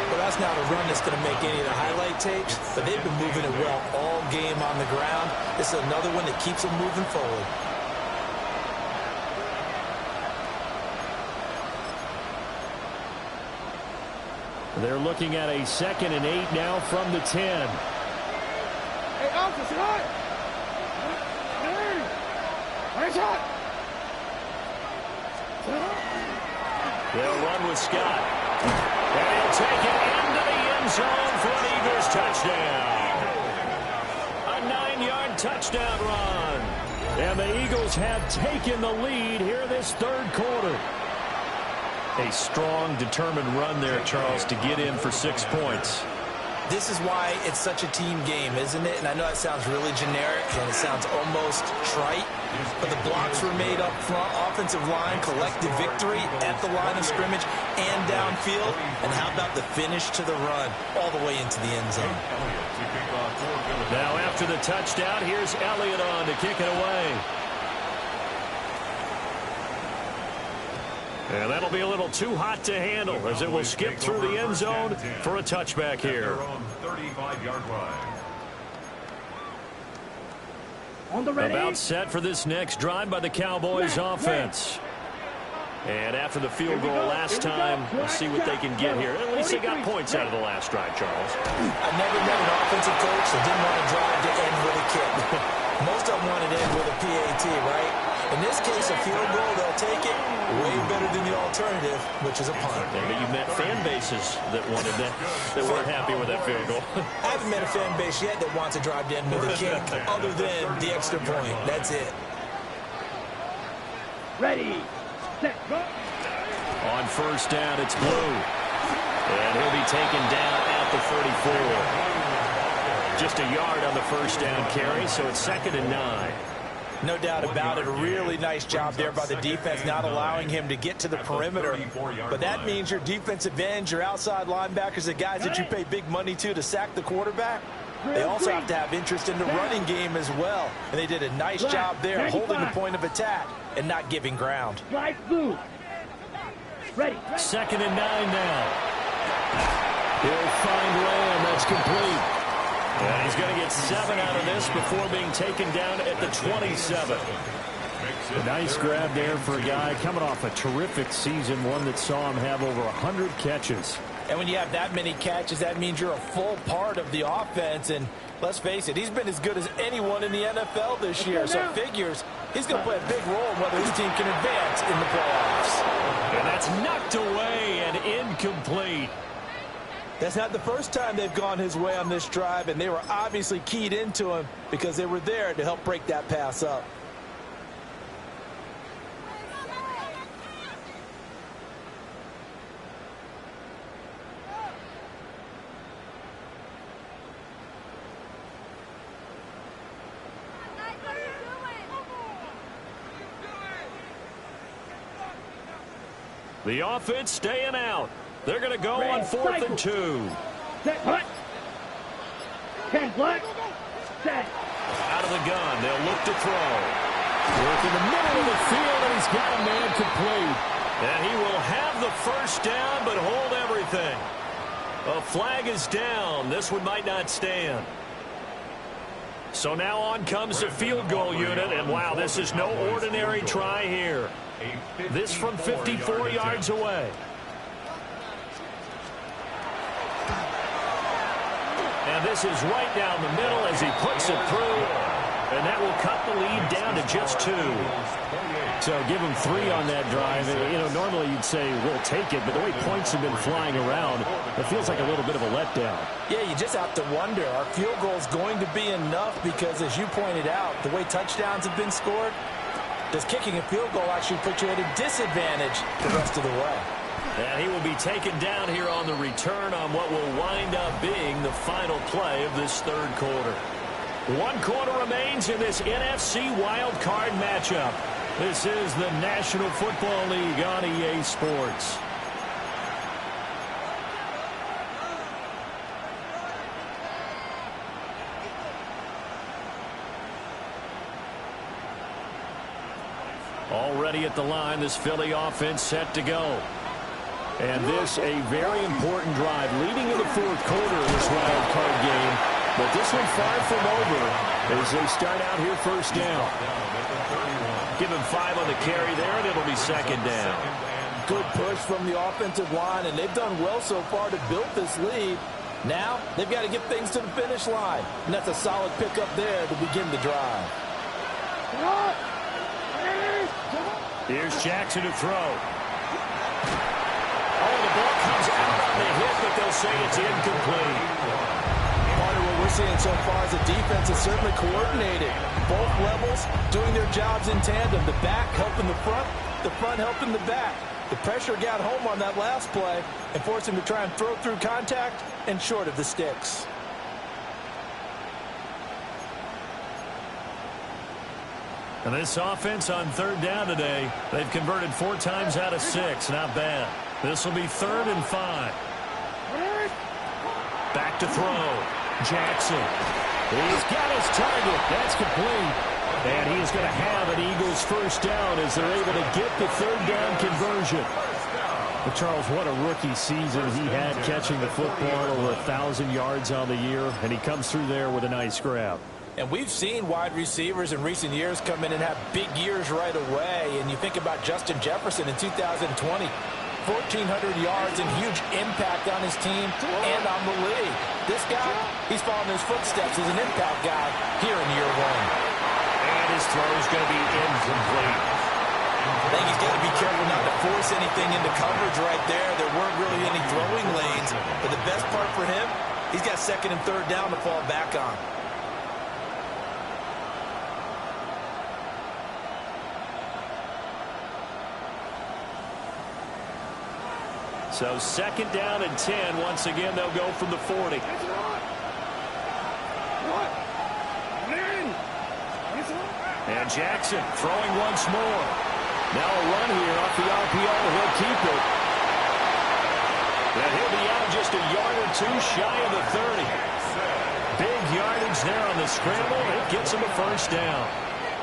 Well, that's not a run that's going to make any of the highlight tapes, but they've been moving it well all game on the ground. This is another one that keeps them moving forward. They're looking at a 2nd and 8 now from the 10. Hey, officer, hot! Hey! Shot! They'll run with Scott. And he'll take it into the end zone for an Eagles touchdown. A 9-yard touchdown run. And the Eagles have taken the lead here this 3rd quarter. A strong, determined run there, Charles, to get in for 6 points. This is why it's such a team game, isn't it? And I know that sounds really generic and it sounds almost trite, but the blocks were made up front, offensive line, collective victory at the line of scrimmage and downfield. And how about the finish to the run all the way into the end zone? Now after the touchdown, here's Elliott on to kick it away. And that'll be a little too hot to handle as it will skip through the end zone for a touchback here. About set for this next drive by the Cowboys offense. And after the field goal last time, we'll see what they can get here. At least they got points out of the last drive, Charles. I've never met an offensive coach that didn't want to drive to end with a kick. Most of them wanted to end with a PAT, right? In this case, a field goal, they'll take it way better than the alternative, which is a punt. Yeah, but you've met fan bases that wanted that weren't happy with that field goal. I haven't met a fan base yet that wants to drive to end with a kick other than the extra point. That's it. Ready, set, go. On 1st down, it's Blue. And he'll be taken down at the 34. Just a yard on the 1st down carry, so it's 2nd and 9. No doubt about it. A really nice job there by the defense, not allowing him to get to the perimeter. But that means your defensive ends, your outside linebackers, the guys that you pay big money to sack the quarterback, they also have to have interest in the running game as well. And they did a nice job there holding the point of attack and not giving ground. Slide through. Ready. 2nd and 9 now. He'll find Lamb. That's complete. And he's going to get 7 out of this before being taken down at the 27. A nice grab there for a guy coming off a terrific season, one that saw him have over 100 catches. And when you have that many catches, that means you're a full part of the offense. And let's face it, he's been as good as anyone in the NFL this year. So it figures he's going to play a big role in whether his team can advance in the playoffs. And that's knocked away and incomplete. That's not the first time they've gone his way on this drive, and they were obviously keyed into him because they were there to help break that pass up. The offense staying out. They're going to go on 4th and 2. Set, hut. 10 black. Set. Out of the gun, they'll look to throw. Work in the middle of the field, and he's got a man complete. And he will have the 1st down, but hold everything. A flag is down. This one might not stand. So now on comes the field goal unit, and wow, this is no ordinary try here. This from 54 yards away. And this is right down the middle as he puts it through. And that will cut the lead down to just 2. So give him 3 on that drive. You know, normally you'd say, we'll take it. But the way points have been flying around, it feels like a little bit of a letdown. Yeah, you just have to wonder, are field goals going to be enough? Because as you pointed out, the way touchdowns have been scored, does kicking a field goal actually put you at a disadvantage the rest of the way? And he will be taken down here on the return on what will wind up being the final play of this third quarter. 1 quarter remains in this NFC Wild Card matchup. This is the National Football League on EA Sports. Already at the line, this Philly offense set to go. And this a very important drive leading in the fourth quarter of this wild card game. But this one far from over as they start out here first down. Give him 5 on the carry there, and it'll be second down. Good push from the offensive line, and they've done well so far to build this lead. Now they've got to get things to the finish line. And that's a solid pickup there to begin the drive. Here's Jackson to throw. Oh, the ball comes out on the hit, but they'll say it's incomplete. Part of what we're seeing so far is the defense is certainly coordinated. Both levels doing their jobs in tandem. The back helping the front helping the back. The pressure got home on that last play and forced him to try and throw through contact and short of the sticks. And this offense on third down today, they've converted 4 times out of 6. Not bad. This will be 3rd and 5. Back to throw. Jackson. He's got his target. That's complete. And he is going to have an Eagles first down as they're able to get the third down conversion. But Charles, what a rookie season he had catching the football, over 1,000 yards on the year, and he comes through there with a nice grab. And we've seen wide receivers in recent years come in and have big years right away. And you think about Justin Jefferson in 2020, 1,400 yards and huge impact on his team and on the league. This guy, he's following his footsteps as an impact guy here in year 1. And his throw is going to be incomplete. I think he's got to be careful not to force anything into coverage right there. There weren't really any throwing lanes. But the best part for him, he's got 2nd and 3rd down to fall back on. So 2nd down and 10. Once again, they'll go from the 40. And Jackson throwing once more. Now a run here off the RPO. He'll keep it. And he'll be out just a yard or 2 shy of the 30. Big yardage there on the scramble. It gets him a first down.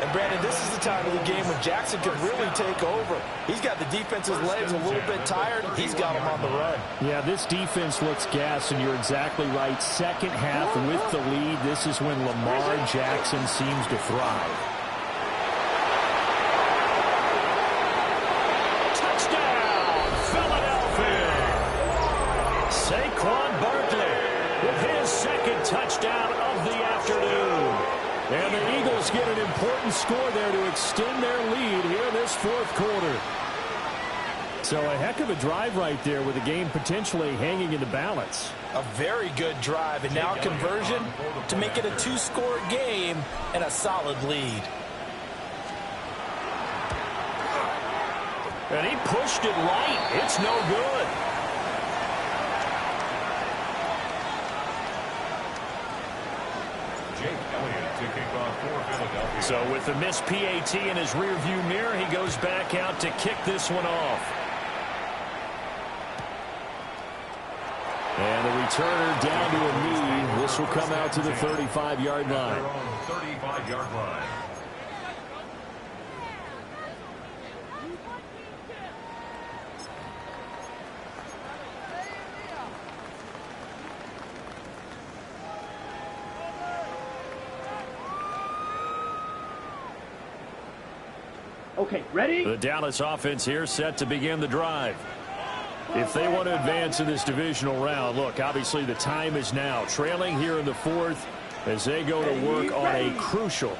And, Brandon, this is the time of the game when Jackson could really take over. He's got the defense's legs a little bit tired. He's got them on the run. Yeah, this defense looks gassed, and you're exactly right. Second half with the lead, this is when Lamar Jackson seems to thrive. Touchdown, Philadelphia! Saquon Barkley with his 2nd touchdown of the afternoon. And the Eagles get an important score there to extend their lead here in this 4th quarter. So a heck of a drive right there with the game potentially hanging in the balance. A very good drive, and now conversion to make it a 2-score game and a solid lead. And he pushed it right. It's no good. So with the missed PAT in his rearview mirror, he goes back out to kick this one off. And the returner down to a knee. This will come out to the 35-yard line. 35-yard line. Okay, ready? The Dallas offense here set to begin the drive. If they want to advance in this divisional round, look, obviously the time is now. Trailing here in the 4th as they go to work on a crucial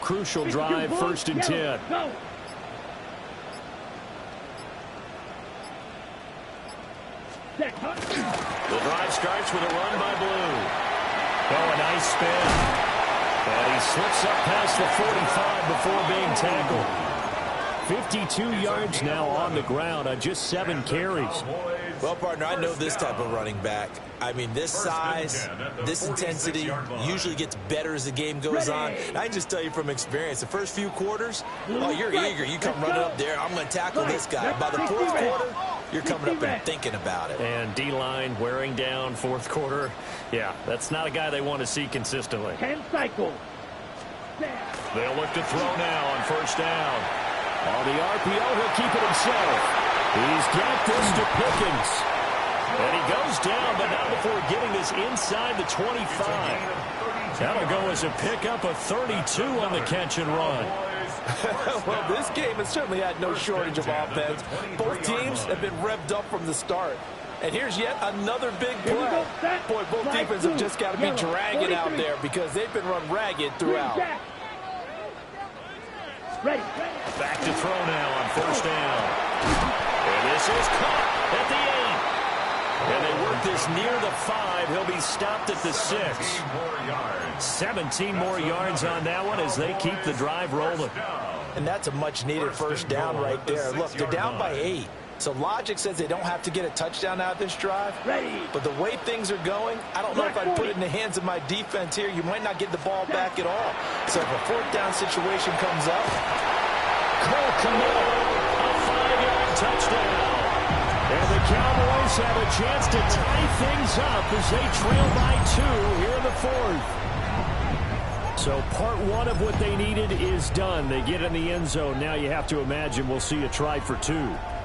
drive, 1st and 10. Go. The drive starts with a run by Blue. Oh, a nice spin. And he slips up past the 45 before being tackled. 52 yards now on the ground on just 7 carries. Well, partner, I know this type of running back. I mean, this size, this intensity usually gets better as the game goes on. And I can just tell you from experience, the first few quarters, oh, you're eager. You come running up there, I'm going to tackle this guy. By the fourth quarter, you're coming up and thinking about it. And D-line wearing down fourth quarter. Yeah, that's not a guy they want to see consistently. 10 cycles. They'll look to throw now on first down. On the RPO, he'll keep it himself. He's got this to Pickens. And he goes down, but not before getting this inside the 25. That'll go as a pickup of 32 on the catch and run. Well, this game has certainly had no shortage of offense. Both teams have been revved up from the start. And here's yet another big play. Boy, both defenses have just got to be dragging out there because they've been run ragged throughout. Back to throw now on first down. And this is caught at the 8. And they work this near the 5. He'll be stopped at the 6. 17 more yards on that one as they keep the drive rolling. And that's a much-needed first down right there. Look, they're down by 8. So logic says they don't have to get a touchdown out of this drive. But the way things are going, I don't know if I'd put it in the hands of my defense here. You might not get the ball back at all. So if a fourth down situation comes up, Cole Kmet, a 5-yard touchdown. And the Cowboys have a chance to tie things up as they trail by 2 here in the fourth. So part one of what they needed is done. They get in the end zone. Now you have to imagine we'll see a try for 2.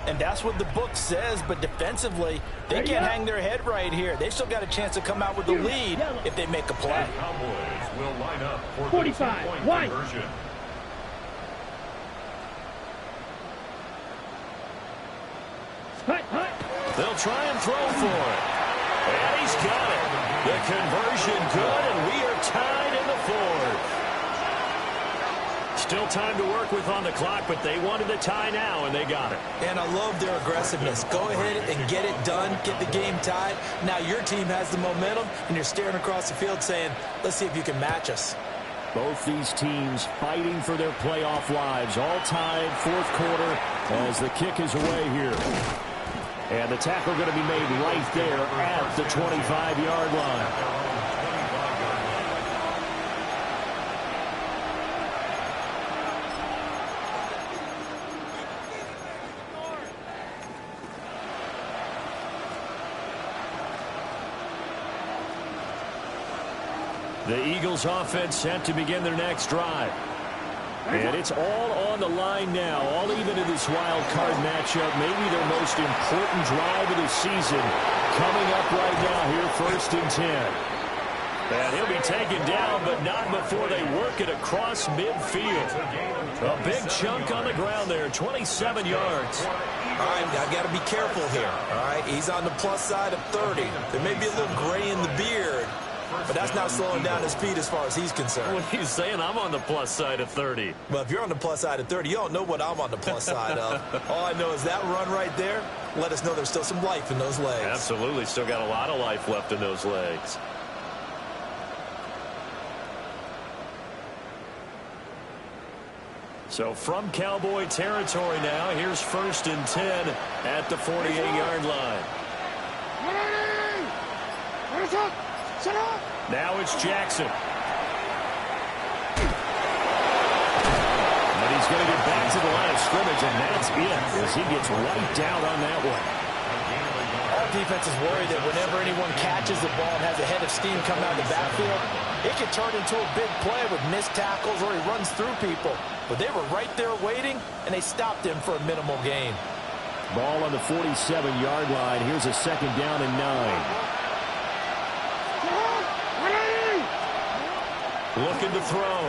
And that's what the book says, but defensively, they can't hang their head right here. They've still got a chance to come out with the lead if they make a play. Cowboys will line up for 45, the 2-point wide. conversion. They'll try and throw for it. And he's got it. The conversion good, and we are tied in the fourth. Still time to work with on the clock, but they wanted the tie now, and they got it. And I love their aggressiveness. Go ahead and get it done, get the game tied. Now your team has the momentum, and you're staring across the field saying, let's see if you can match us. Both these teams fighting for their playoff lives, all tied fourth quarter as the kick is away here. And the tackle going to be made right there at the 25-yard line. The Eagles offense set to begin their next drive. And it's all on the line now, all even in this wild card matchup. Maybe their most important drive of the season coming up right now here, 1st and 10. And he'll be taken down, but not before they work it across midfield. A big chunk on the ground there, 27 yards. All right, I got to be careful here. All right, he's on the plus side of 30. There may be a little gray in the beard, but that's not slowing down his feet as far as he's concerned. What are you saying? I'm on the plus side of 30. Well, if you're on the plus side of 30, you don't know what I'm on the plus side of. All I know is that run right there let us know there's still some life in those legs. Absolutely. Still got a lot of life left in those legs. So from Cowboy territory now, here's 1st and 10 at the 48-yard line. Now it's Jackson. And he's going to get back to the line of scrimmage, and that's it as he gets right down on that one. All defense is worried that whenever anyone catches the ball and has a head of steam coming out of the backfield, it can turn into a big play with missed tackles or he runs through people. But they were right there waiting, and they stopped him for a minimal gain. Ball on the 47-yard line. Here's a 2nd down and 9. Looking to throw.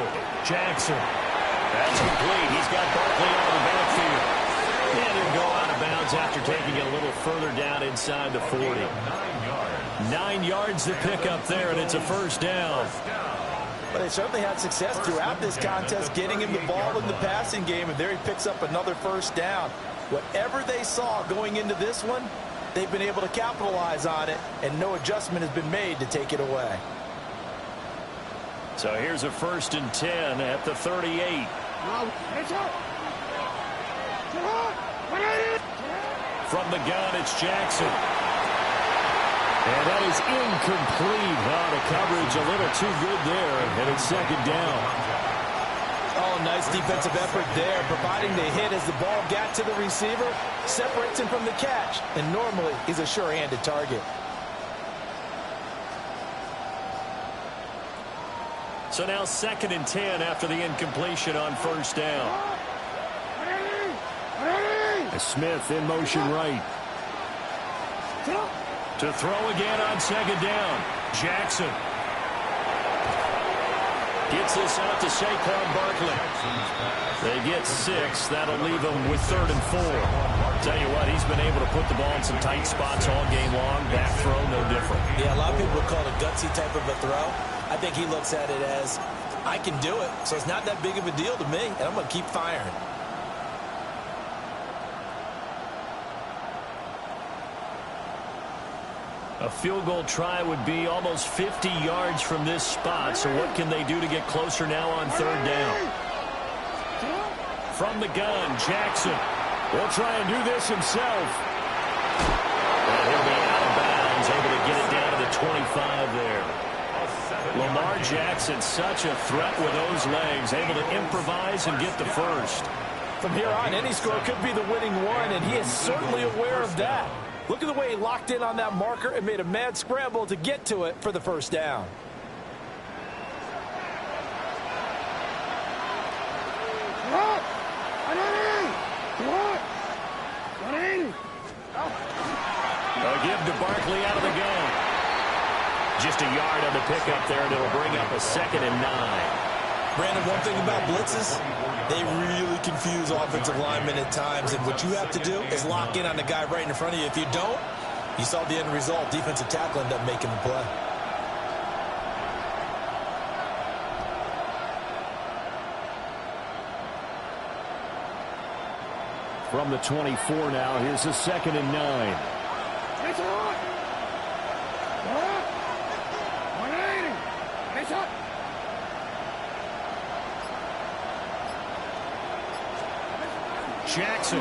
Jackson. That's complete. He's got Barkley out of the backfield. And he'll go out of bounds after taking it a little further down inside the 40. 9 yards to pick up there, and it's a 1st down. But they certainly had success throughout this contest getting him the ball in the passing game, and there he picks up another 1st down. Whatever they saw going into this one, they've been able to capitalize on it, and no adjustment has been made to take it away. So here's a 1st and 10 at the 38. From the gun, it's Jackson. And that is incomplete. Oh, the coverage a little too good there, and it's second down. Oh, nice defensive effort there, providing the hit as the ball got to the receiver, separates him from the catch, and normally he's a sure-handed target. So now 2nd and 10 after the incompletion on first down. Smith in motion right. To throw again on 2nd down. Jackson. Gets this out to Saquon Barkley. They get 6. That'll leave them with 3rd and 4. Tell you what, he's been able to put the ball in some tight spots all game long. That throw, no different. Yeah, a lot of people would call it a gutsy type of a throw. I think he looks at it as, I can do it, so it's not that big of a deal to me, and I'm going to keep firing. A field goal try would be almost 50 yards from this spot, so what can they do to get closer now on 3rd down? From the gun, Jackson will try and do this himself. And he'll be out of bounds, able to get it down to the 25 there. Lamar Jackson, such a threat with those legs, able to improvise and get the first. From here on, any score could be the winning one, and he is certainly aware of that. Look at the way he locked in on that marker and made a mad scramble to get to it for the first down. They'll give to Barkley out of the gun. Just a yard on the pickup there, and it'll bring up a 2nd and 9. Brandon, one thing about blitzes, they really confuse offensive linemen at times, and what you have to do is lock in on the guy right in front of you. If you don't, you saw the end result. Defensive tackle ended up making the play. From the 24 now, here's a 2nd and 9. Jackson.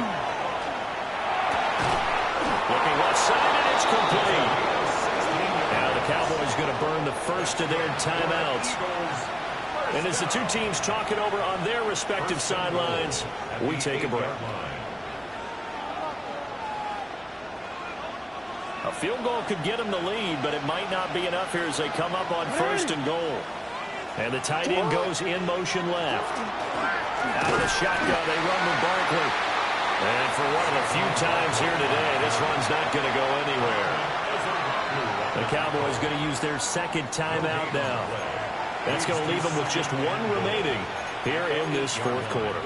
Looking left side, and it's complete. Now the Cowboys going to burn the first of their timeouts. And as the two teams talk it over on their respective sidelines, we take a break. A field goal could get them the lead, but it might not be enough here as they come up on 1st and goal. And the tight end goes in motion left. Out of the shotgun, they run with Barkley. And for one of the few times here today, this one's not going to go anywhere. The Cowboys going to use their 2nd timeout now. That's going to leave them with just 1 remaining here in this 4th quarter.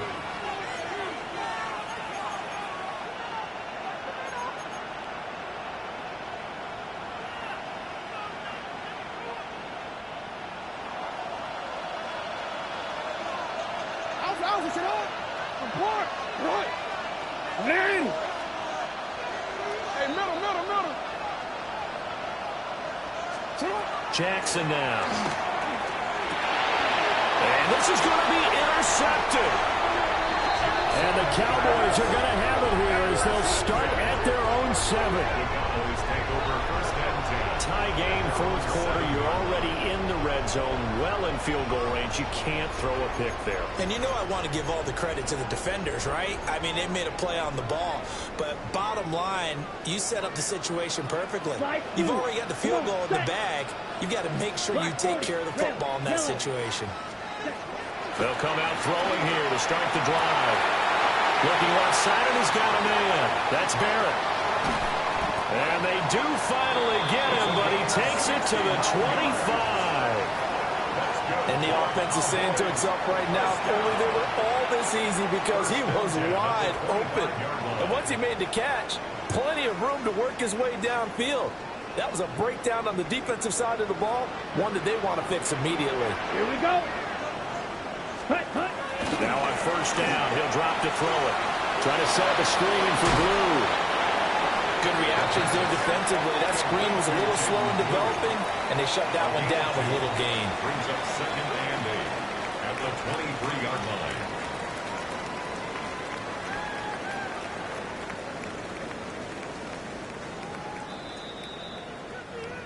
Jackson now. And this is going to be intercepted. And the Cowboys are going to have it here as they'll start at their own 7. Tie game, 4th quarter. You're already in the red zone, well in field goal range. You can't throw a pick there. And you know I want to give all the credit to the defenders, right? I mean, they made a play on the ball. But bottom line, you set up the situation perfectly. You've already got the field goal in the bag. You've got to make sure you take care of the football in that situation. They'll come out throwing here to start the drive. Looking left side, and he's got a man. That's Barrett. And they do finally get him, but he takes it to the 25. And the offense is saying to itself right now, if only they were all this easy, because he was wide open. And once he made the catch, plenty of room to work his way downfield. That was a breakdown on the defensive side of the ball, one that they want to fix immediately. Here we go. Now on 1st down, he'll drop to throw it. Trying to set up a screen for Blue. Good reactions there defensively. That screen was a little slow in developing, and they shut that one down with little gain. Brings up 2nd and 8 at the 23-yard line.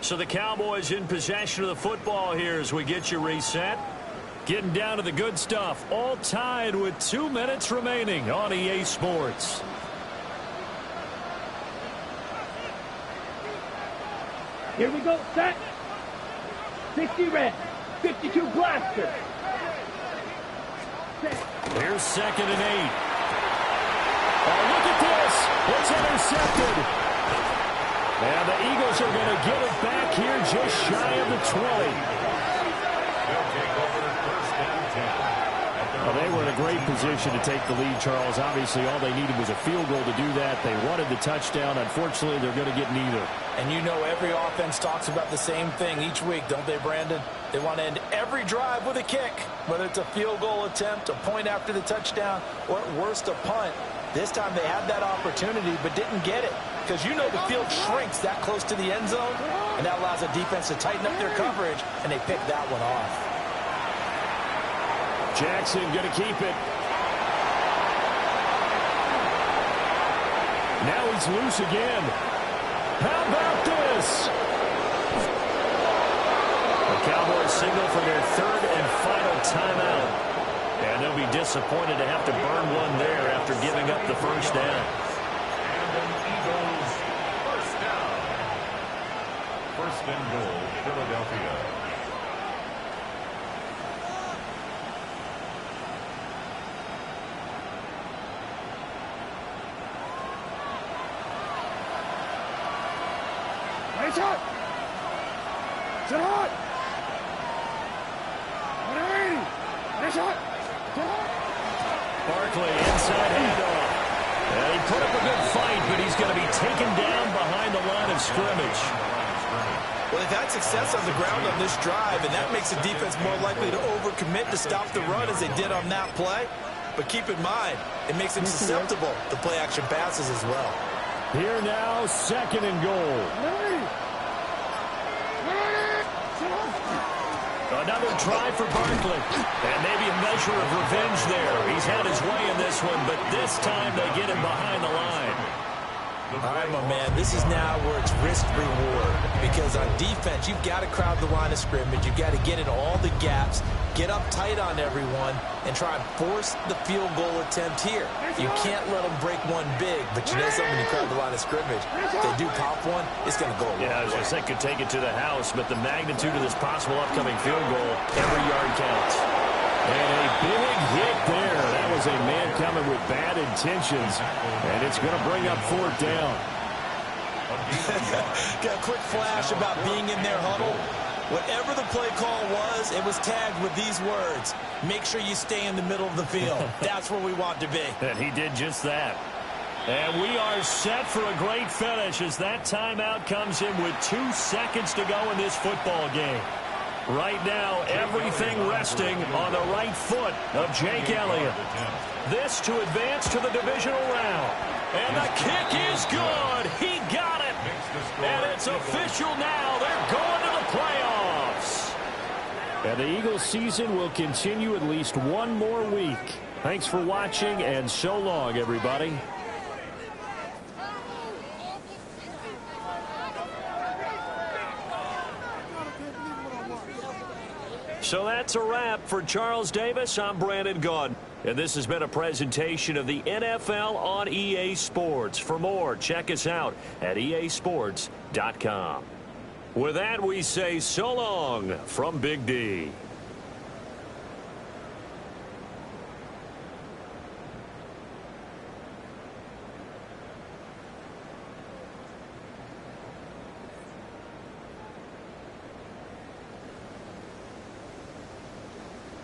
So the Cowboys in possession of the football here as we get you reset. Getting down to the good stuff. All tied with 2 minutes remaining on EA Sports. Here we go, set. 60 red, 52 blaster. Set. Here's 2nd and 8. Oh, look at this. It's intercepted. And the Eagles are going to get it back here just shy of the 20. Well, they were in a great position to take the lead, Charles. Obviously, all they needed was a field goal to do that. They wanted the touchdown. Unfortunately, they're going to get neither. And you know every offense talks about the same thing each week, don't they, Brandon? They want to end every drive with a kick, whether it's a field goal attempt, a point after the touchdown, or at worst, a punt. This time they had that opportunity but didn't get it because you know the field shrinks that close to the end zone, and that allows the defense to tighten up their coverage, and they picked that one off. Jackson going to keep it. Now he's loose again. How about this? The Cowboys signal for their 3rd and final timeout. And they'll be disappointed to have to burn one there after giving up the first down. And an Eagles first down. 1st and goal, Philadelphia. Nice hot. Sit hot. 180. Nice hot. Sit hot. Barkley inside handoff. And he put up a good fight, but he's going to be taken down behind the line of scrimmage. Well, they've had success on the ground on this drive, and that makes the defense more likely to overcommit to stop the run as they did on that play. But keep in mind, it makes them susceptible to play-action passes as well. Here now, 2nd and goal. Another try for Barkley. And maybe a measure of revenge there. He's had his way in this one, but this time they get him behind the line. All right, my man, this is now where it's risk-reward. Because on defense, you've got to crowd the line of scrimmage. You've got to get in all the gaps, get up tight on everyone, and try and force the field goal attempt here. You can't let them break one big, but you know something, you crowd the line of scrimmage. If they do pop one, it's going to go a long way. Yeah, I was going to say could take it to the house, but the magnitude of this possible upcoming field goal, every yard counts. And a big hit there. That was a man coming with bad intentions, and it's going to bring up 4th down. Got a quick flash about being in their huddle. Whatever the play call was, it was tagged with these words: make sure you stay in the middle of the field. That's where we want to be. And he did just that. And we are set for a great finish as that timeout comes in with 2 seconds to go in this football game. Right now, everything resting on the right foot of Jake Elliott. This to advance to the divisional round. And the kick is good. He got it. And it's official now. They're going to the playoffs. And the Eagles season will continue at least one more week. Thanks for watching, and so long, everybody. So that's a wrap for Charles Davis. I'm Brandon Gaudin. And this has been a presentation of the NFL on EA Sports. For more, check us out at easports.com. With that, we say so long from Big D.